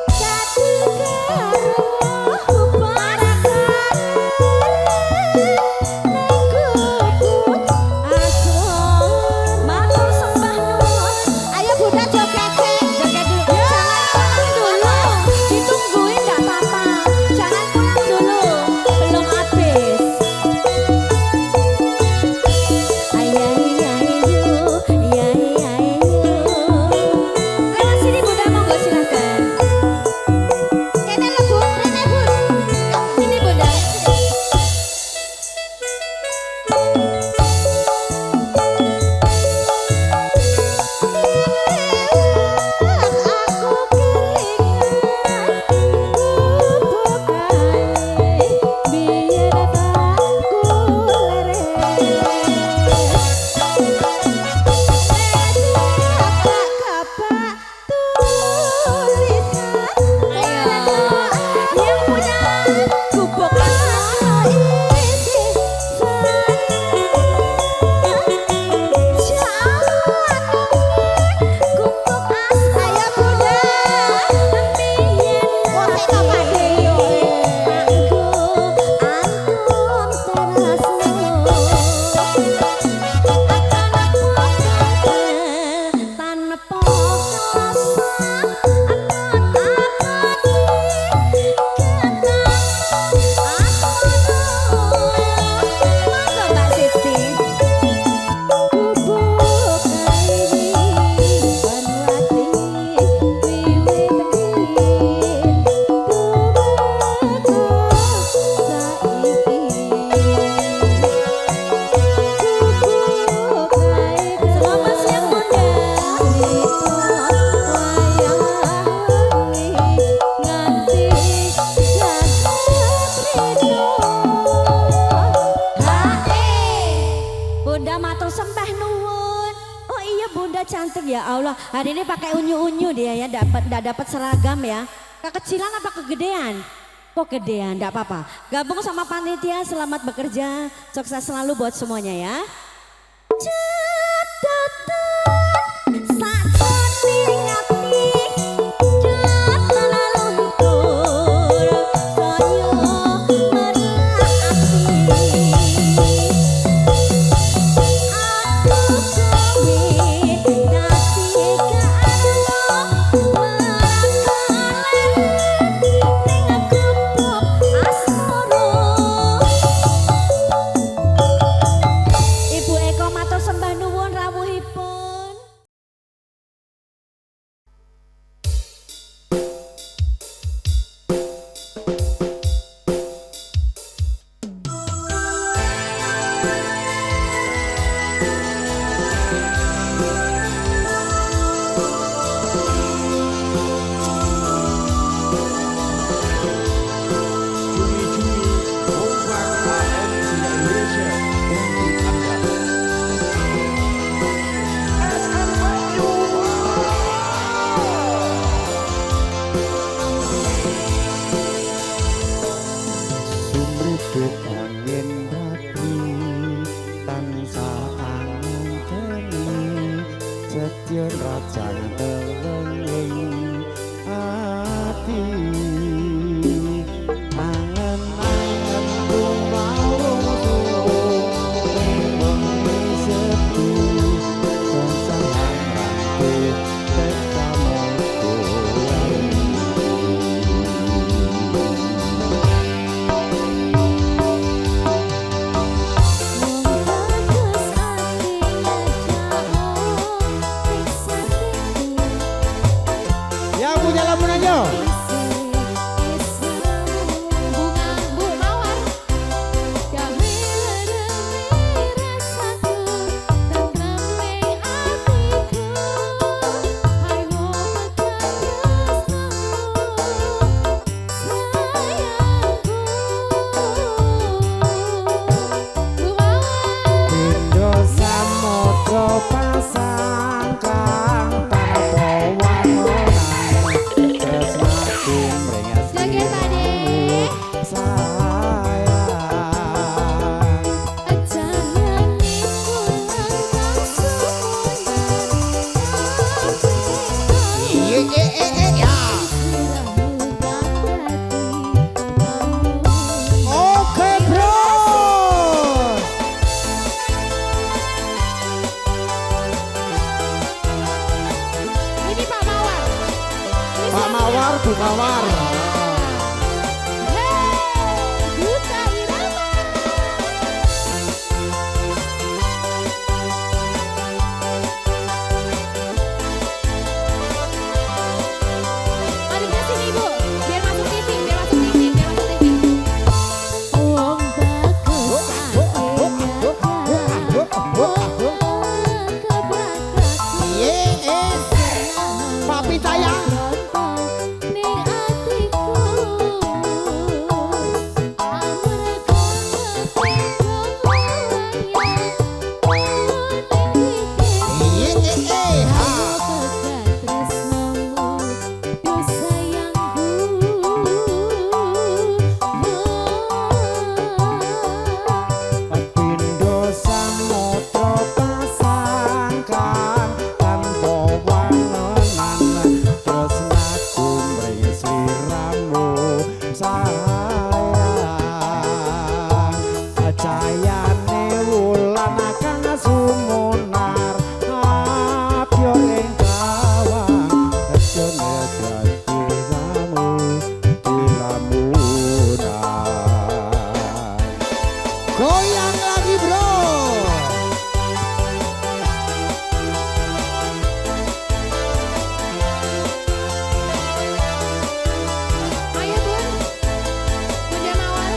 dadi karo barakan ning gubuk asor matur sembah nuwun. Ayo Bunda joget Joget dulu. Jangan pulang dulu. Ditungguin enggak apa-apa. Jangan pulang dulu. Belum habis. Lewat sini Bunda monggo silakan. kene lho Bu rene Bu. Sini Bunda. Aku kelingan gubuk kae biyen aku lere kapak tulisan Yang punya gubuk Selamat siang Bunda. Bunda matur sembah nuwun. Oh iya Bunda cantik ya Allah. Hari ini pakai unyu-unyu dia ya, enggak dapat seragam ya. Kekecilan apa kegedean? Kok gedean? Enggak apa-apa. Gabung sama panitia, selamat bekerja. Sukses selalu buat semuanya ya. Ibu Eko matur sembah nuwun rawuhipun. Cumi-cumi kompak AM Sinar Indonesia untuk Anda. Sumripit angin rapi tansah anganteni setya rajan telenging ati angen-angen rumawung wengi sepi sasaran rantu tekameku lali cahayane wulan kang sumunar abyo ing kawang rejone dadi samu dilamunan goyang lagi bro. Ayo Bun, Bunda Mawar.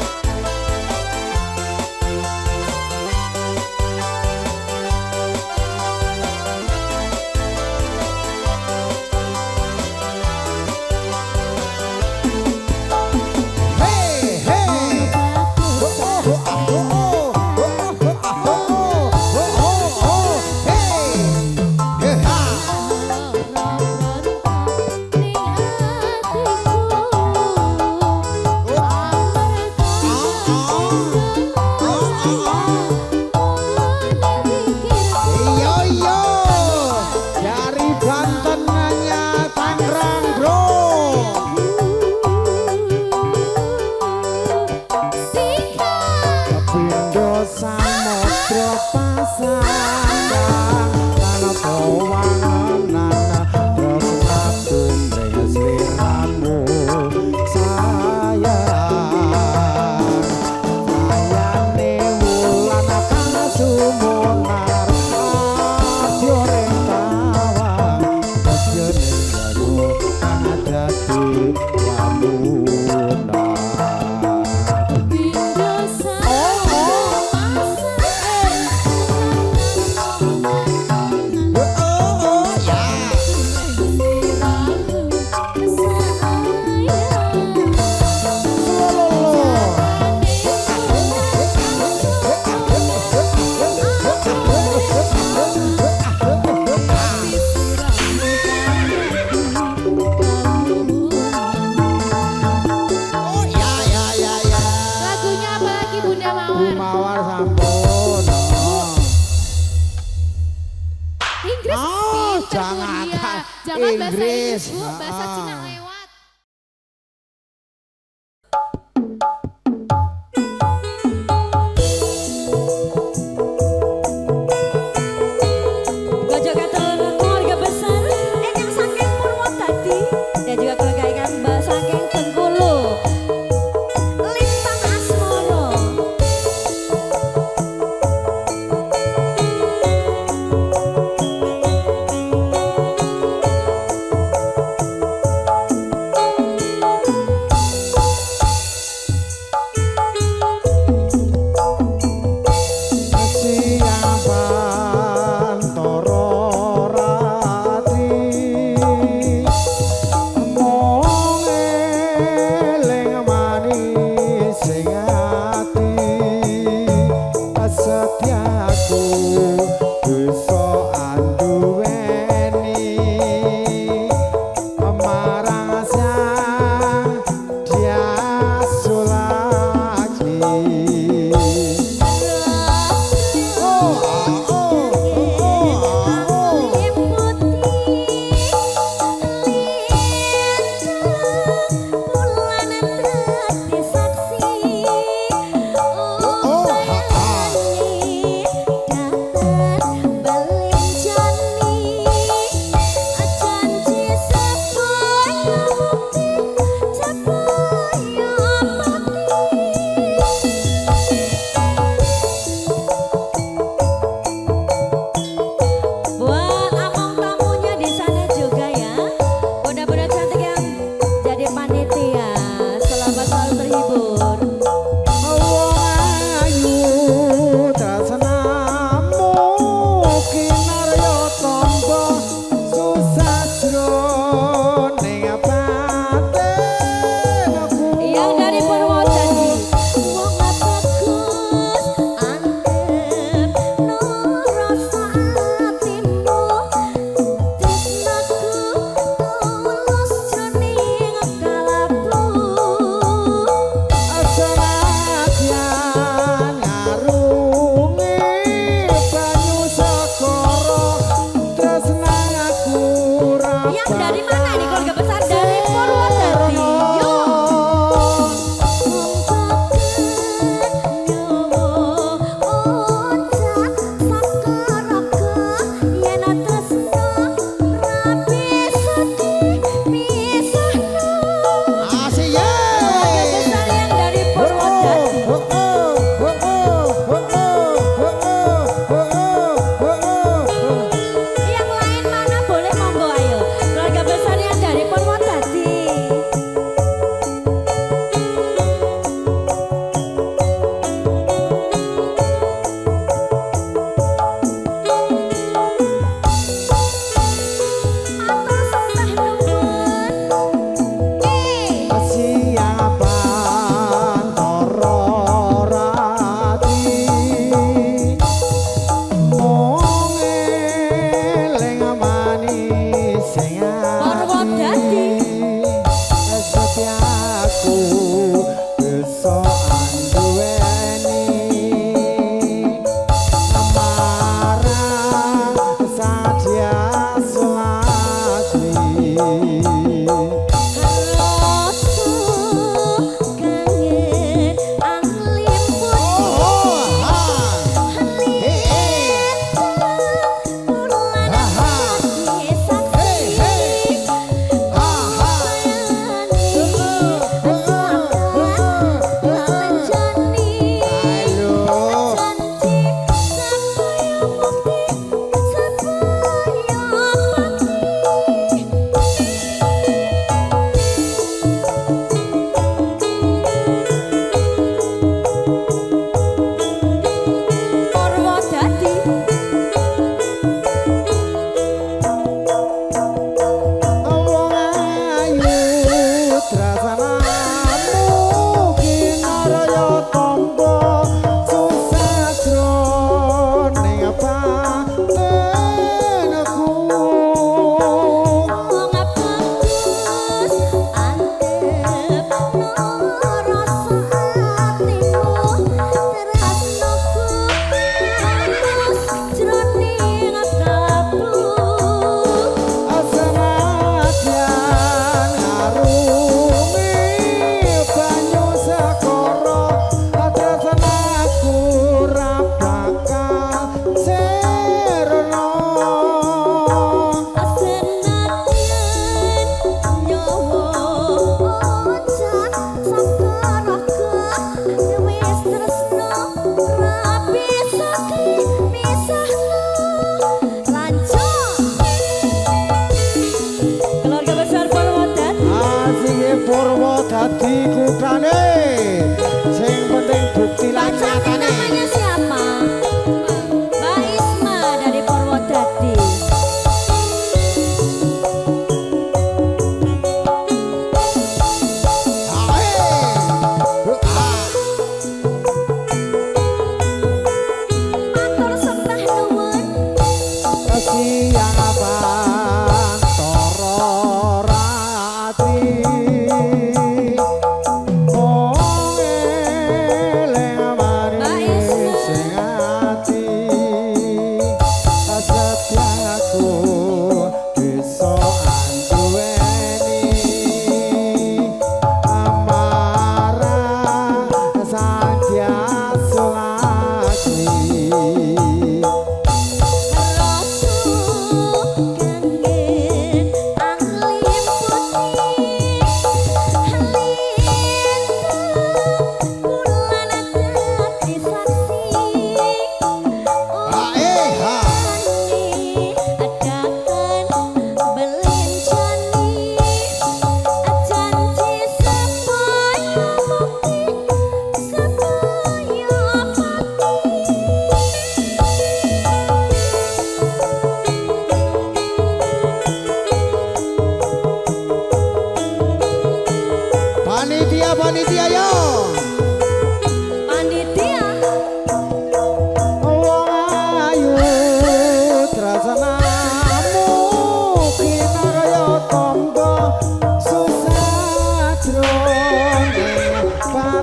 Hey hey yo yo dari Banten nanya Tangerang bro. Pindo samudra pasandang tanah pewanganan terus tabung dengan sliramu sayang sayane wulan kang sumunar abyo ing kawang rejone jago kang dadi lamunan. Lagunya apa lagi Bunda Mawar? Mawar sampun. Inggris. Oh, Pinter, jangan Bu, dia. kan. Jangan bahasa Inggris. Inggris, Bu. Bahasa Ah. Cina lewat. Gua juga keluarga besar yang saking Purwodadi dan juga keluarga ikan saking Bengkulu. Lintang Asmoro.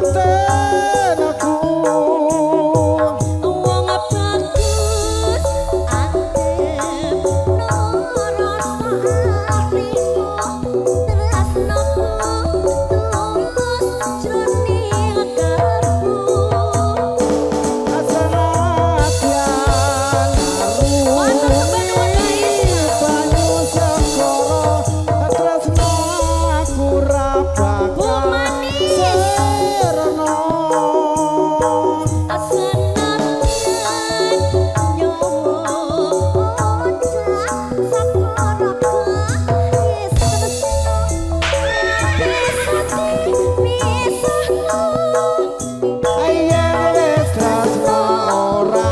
batin aku. Wong bagus antep nurut atiku tresnoku tulus jroning karepku. Senadyan Wonten kebenuan banyu segara tresno aku ra bakal Bu manis. serna. Ayen wis tresno ora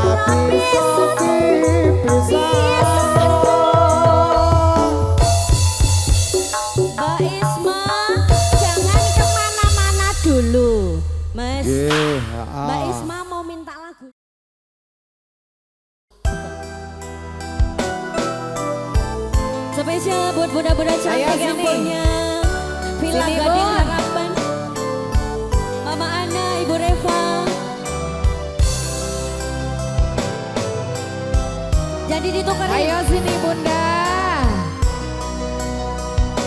bisa dipisah. Mbak Isma, jangan kemana-mana dulu, Mas. Nggih, Mbak Isma mau minta lagu. Spesial buat bunda-bunda cantik Ayo yang sini. punya Villa Sini, Gading Bun. Harapan. Mama Ana, Ibu Reva. Jadi ditukerin. Ayo sini Bunda.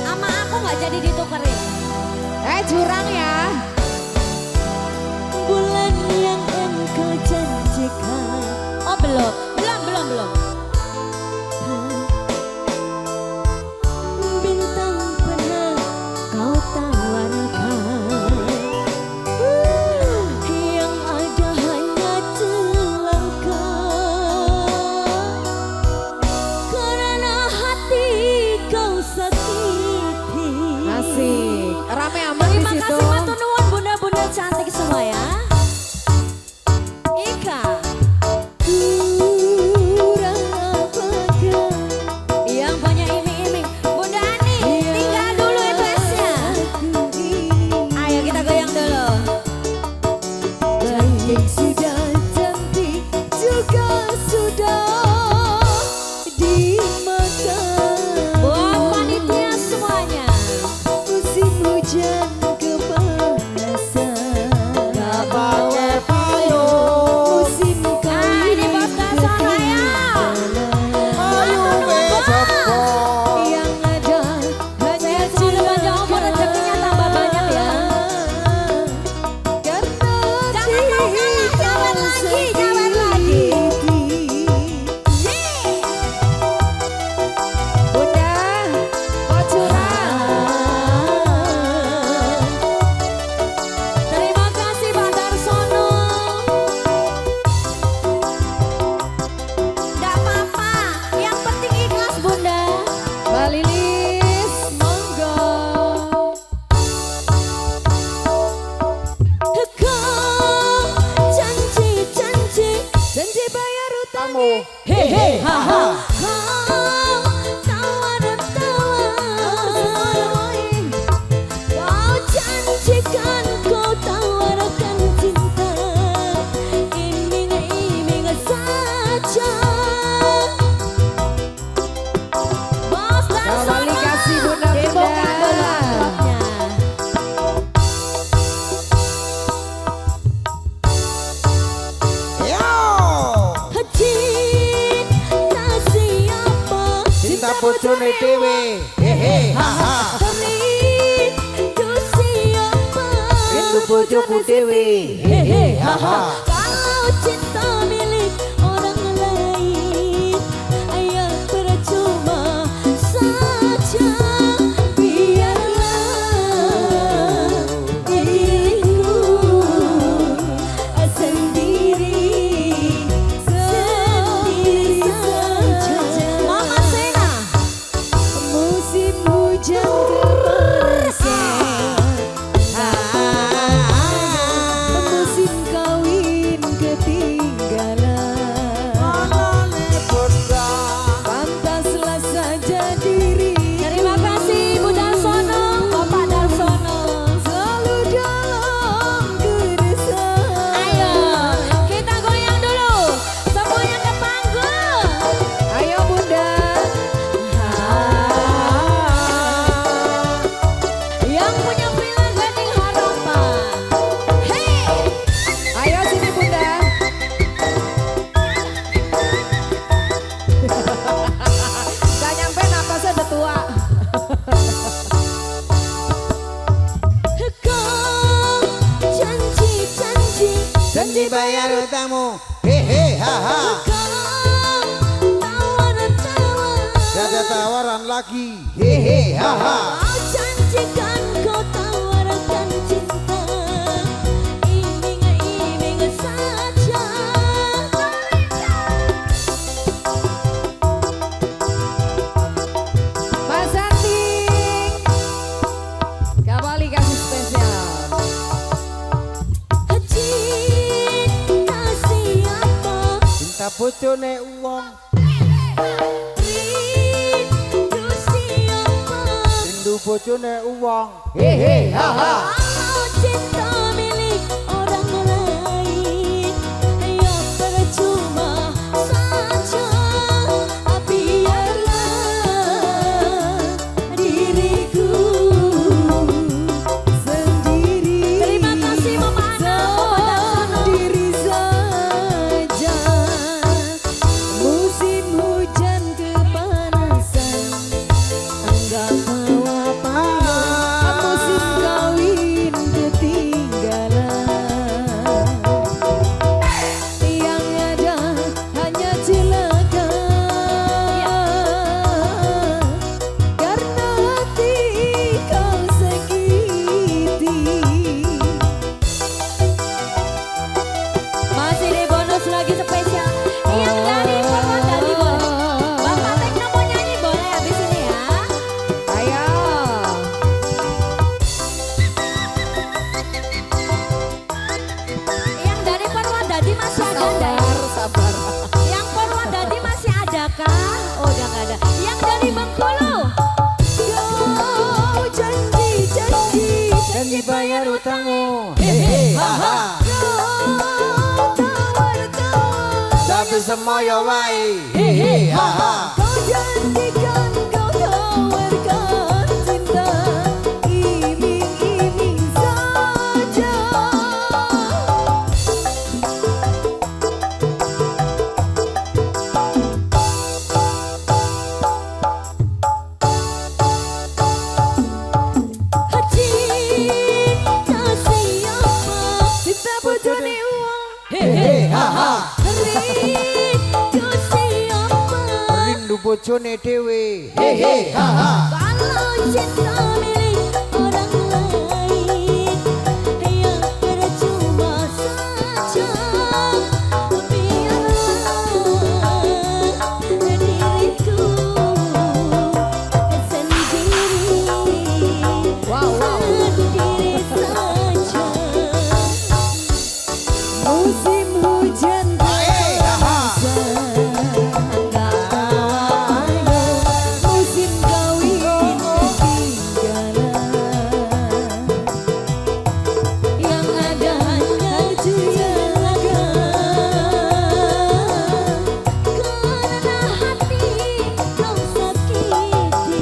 Sama aku nggak jadi ditukerin. Jurang ya. Bulan yang engkau janjikan. Oh belum. Bintang pernah kau tawarkan. Yang ada hanya celaka. Karena hati kau sakiti. Asik. Rame aman di Terima situ. kasih matur nuwun bunda-bunda cantik semua ya. Ika. Kurang apakah yang banyak iming-iming. Bunda Ani, tinggal dulu itu esnya. Ayo kita goyang dulu. Cantik sudah, cantik juga sudah di mata. Buat panitia semuanya. Musim hujan kepanasan. Gak pakai payung. Musim kawin ini bos dasar ya. Payung wis jebol. Yang ada hanya cinta panjang umur rezekinya tambah banyak ya. Jangan mau kalah, jawab lagi, jawab lagi. Bunda, kok curang? Terima kasih Pak Darsono. Nggak apa-apa, yang penting ikhlas Bunda. Mbak Lilis, monggo. Kau janji bayar utang. Kamu hehe haha. Kau tawar-tawar, kau janjikan kau tawarkan cinta, iming-iming saja. Bos dan Kembali Sono, kasih bunda-bunda. dibuka dulu amplopnya. yo Cinta siapa? cinta bojone dhewe. Hehe haha. Rindu siapa? Rindu bojoku dhewe. Hehe haha. Kalau cinta milik orang lain, ayo percuma saja. Biarlah diriku sendiri saja. Mama Sena. Musim hujan kepanasan. Musim kawin ketinggalan. janji bayar utangmu. Hehe haha. Ada tawaran lagi. Hehe haha. Kau janjikan kau tawarkan cinta, iming-iming saja. Mas Anding, kembali kasih spesial. Cinta siapa? Cinta bojone uwong. Rindu siapa? Rindu bojone uwong. Hehe haha. Kalau cinta milik orang lain, ya percuma saja. Biarlah diriku Sendiri. Terima kasih Mama Ana, Sendiri saja. Musim hujan kepanasan, anggap bawa payung. Musim kawin ketinggalan, yang ada hanya celaka. Karena hati kau sakiti. Masih di bonus lagi spesial. Yang dari Purwodadi boleh. Bapak Tekno mau nyanyi boleh habis ini ya. Ayo. Yang dari Purwodadi masih ada enggak? Sabar. Yang Purwodadi masih adakah? Oh udah nggak ada. Yang dari Bengkulu. Kau janji Janji bayar utangmu. Hehe haha. Tapi semoyo wae. Hehe haha. Kau janjikan kau tawarkan cinta, iming-iming saja. Cinta siapa? Cinta bojone uang. Hehe haha. Rindu siapa? Rindu bojone dhewe. Hehe haha. Kalau cinta milik orang lain, ya percuma saja. Biarlah diriku sendiri, sendiri saja. Musim hujan kepanasan, anggap bawa payung. Musim kawin ketinggalan, Yang ada hanya celaka. Karena hati kau sakiti.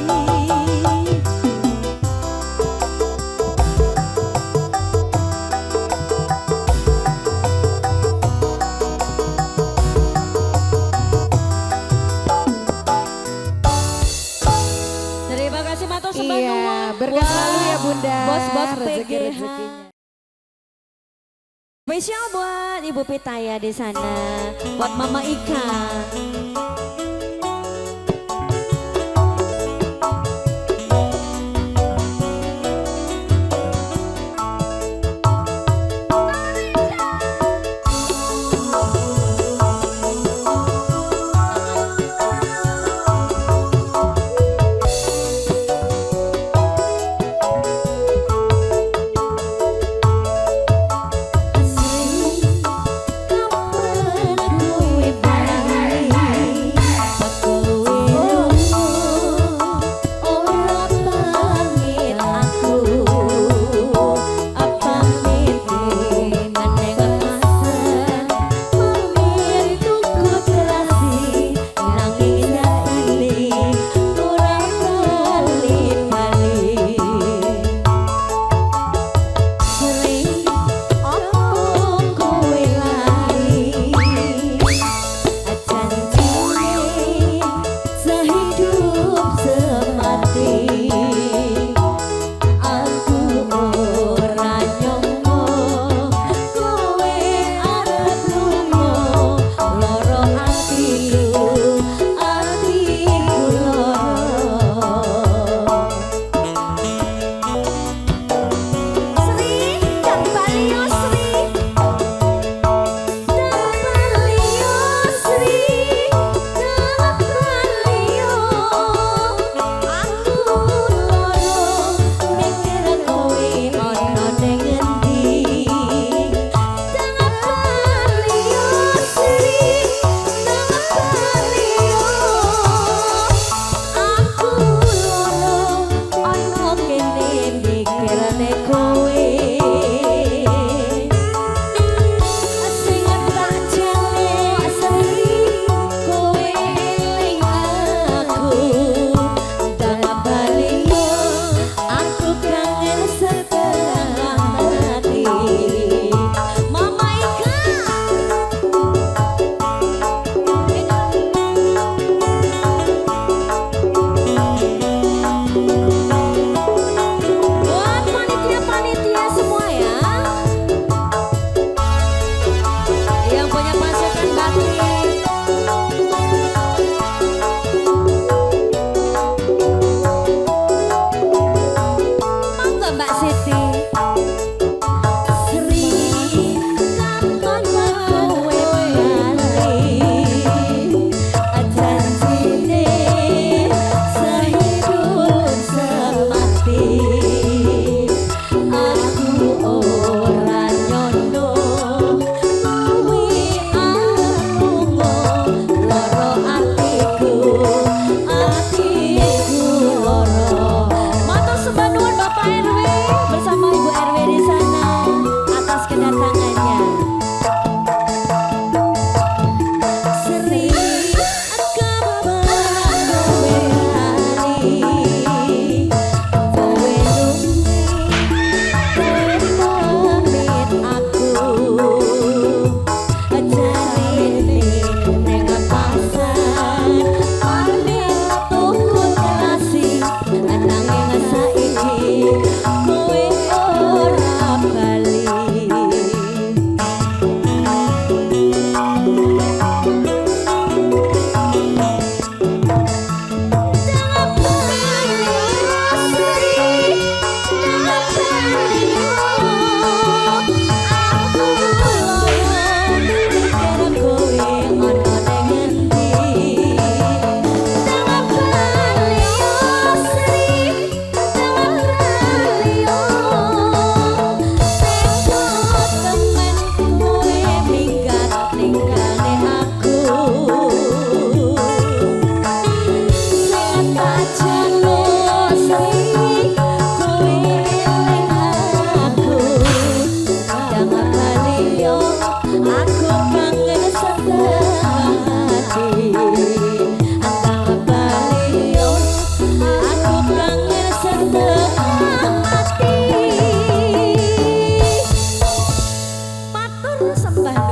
Terima kasih matur sembah Iya, nuwun. berkah selalu ya Bunda. Bos-bos PGH. Rezeki-rezekinya. Spesial buat Ibu Pitaya di sana, buat Mama Ika. Asri kau pergi sembah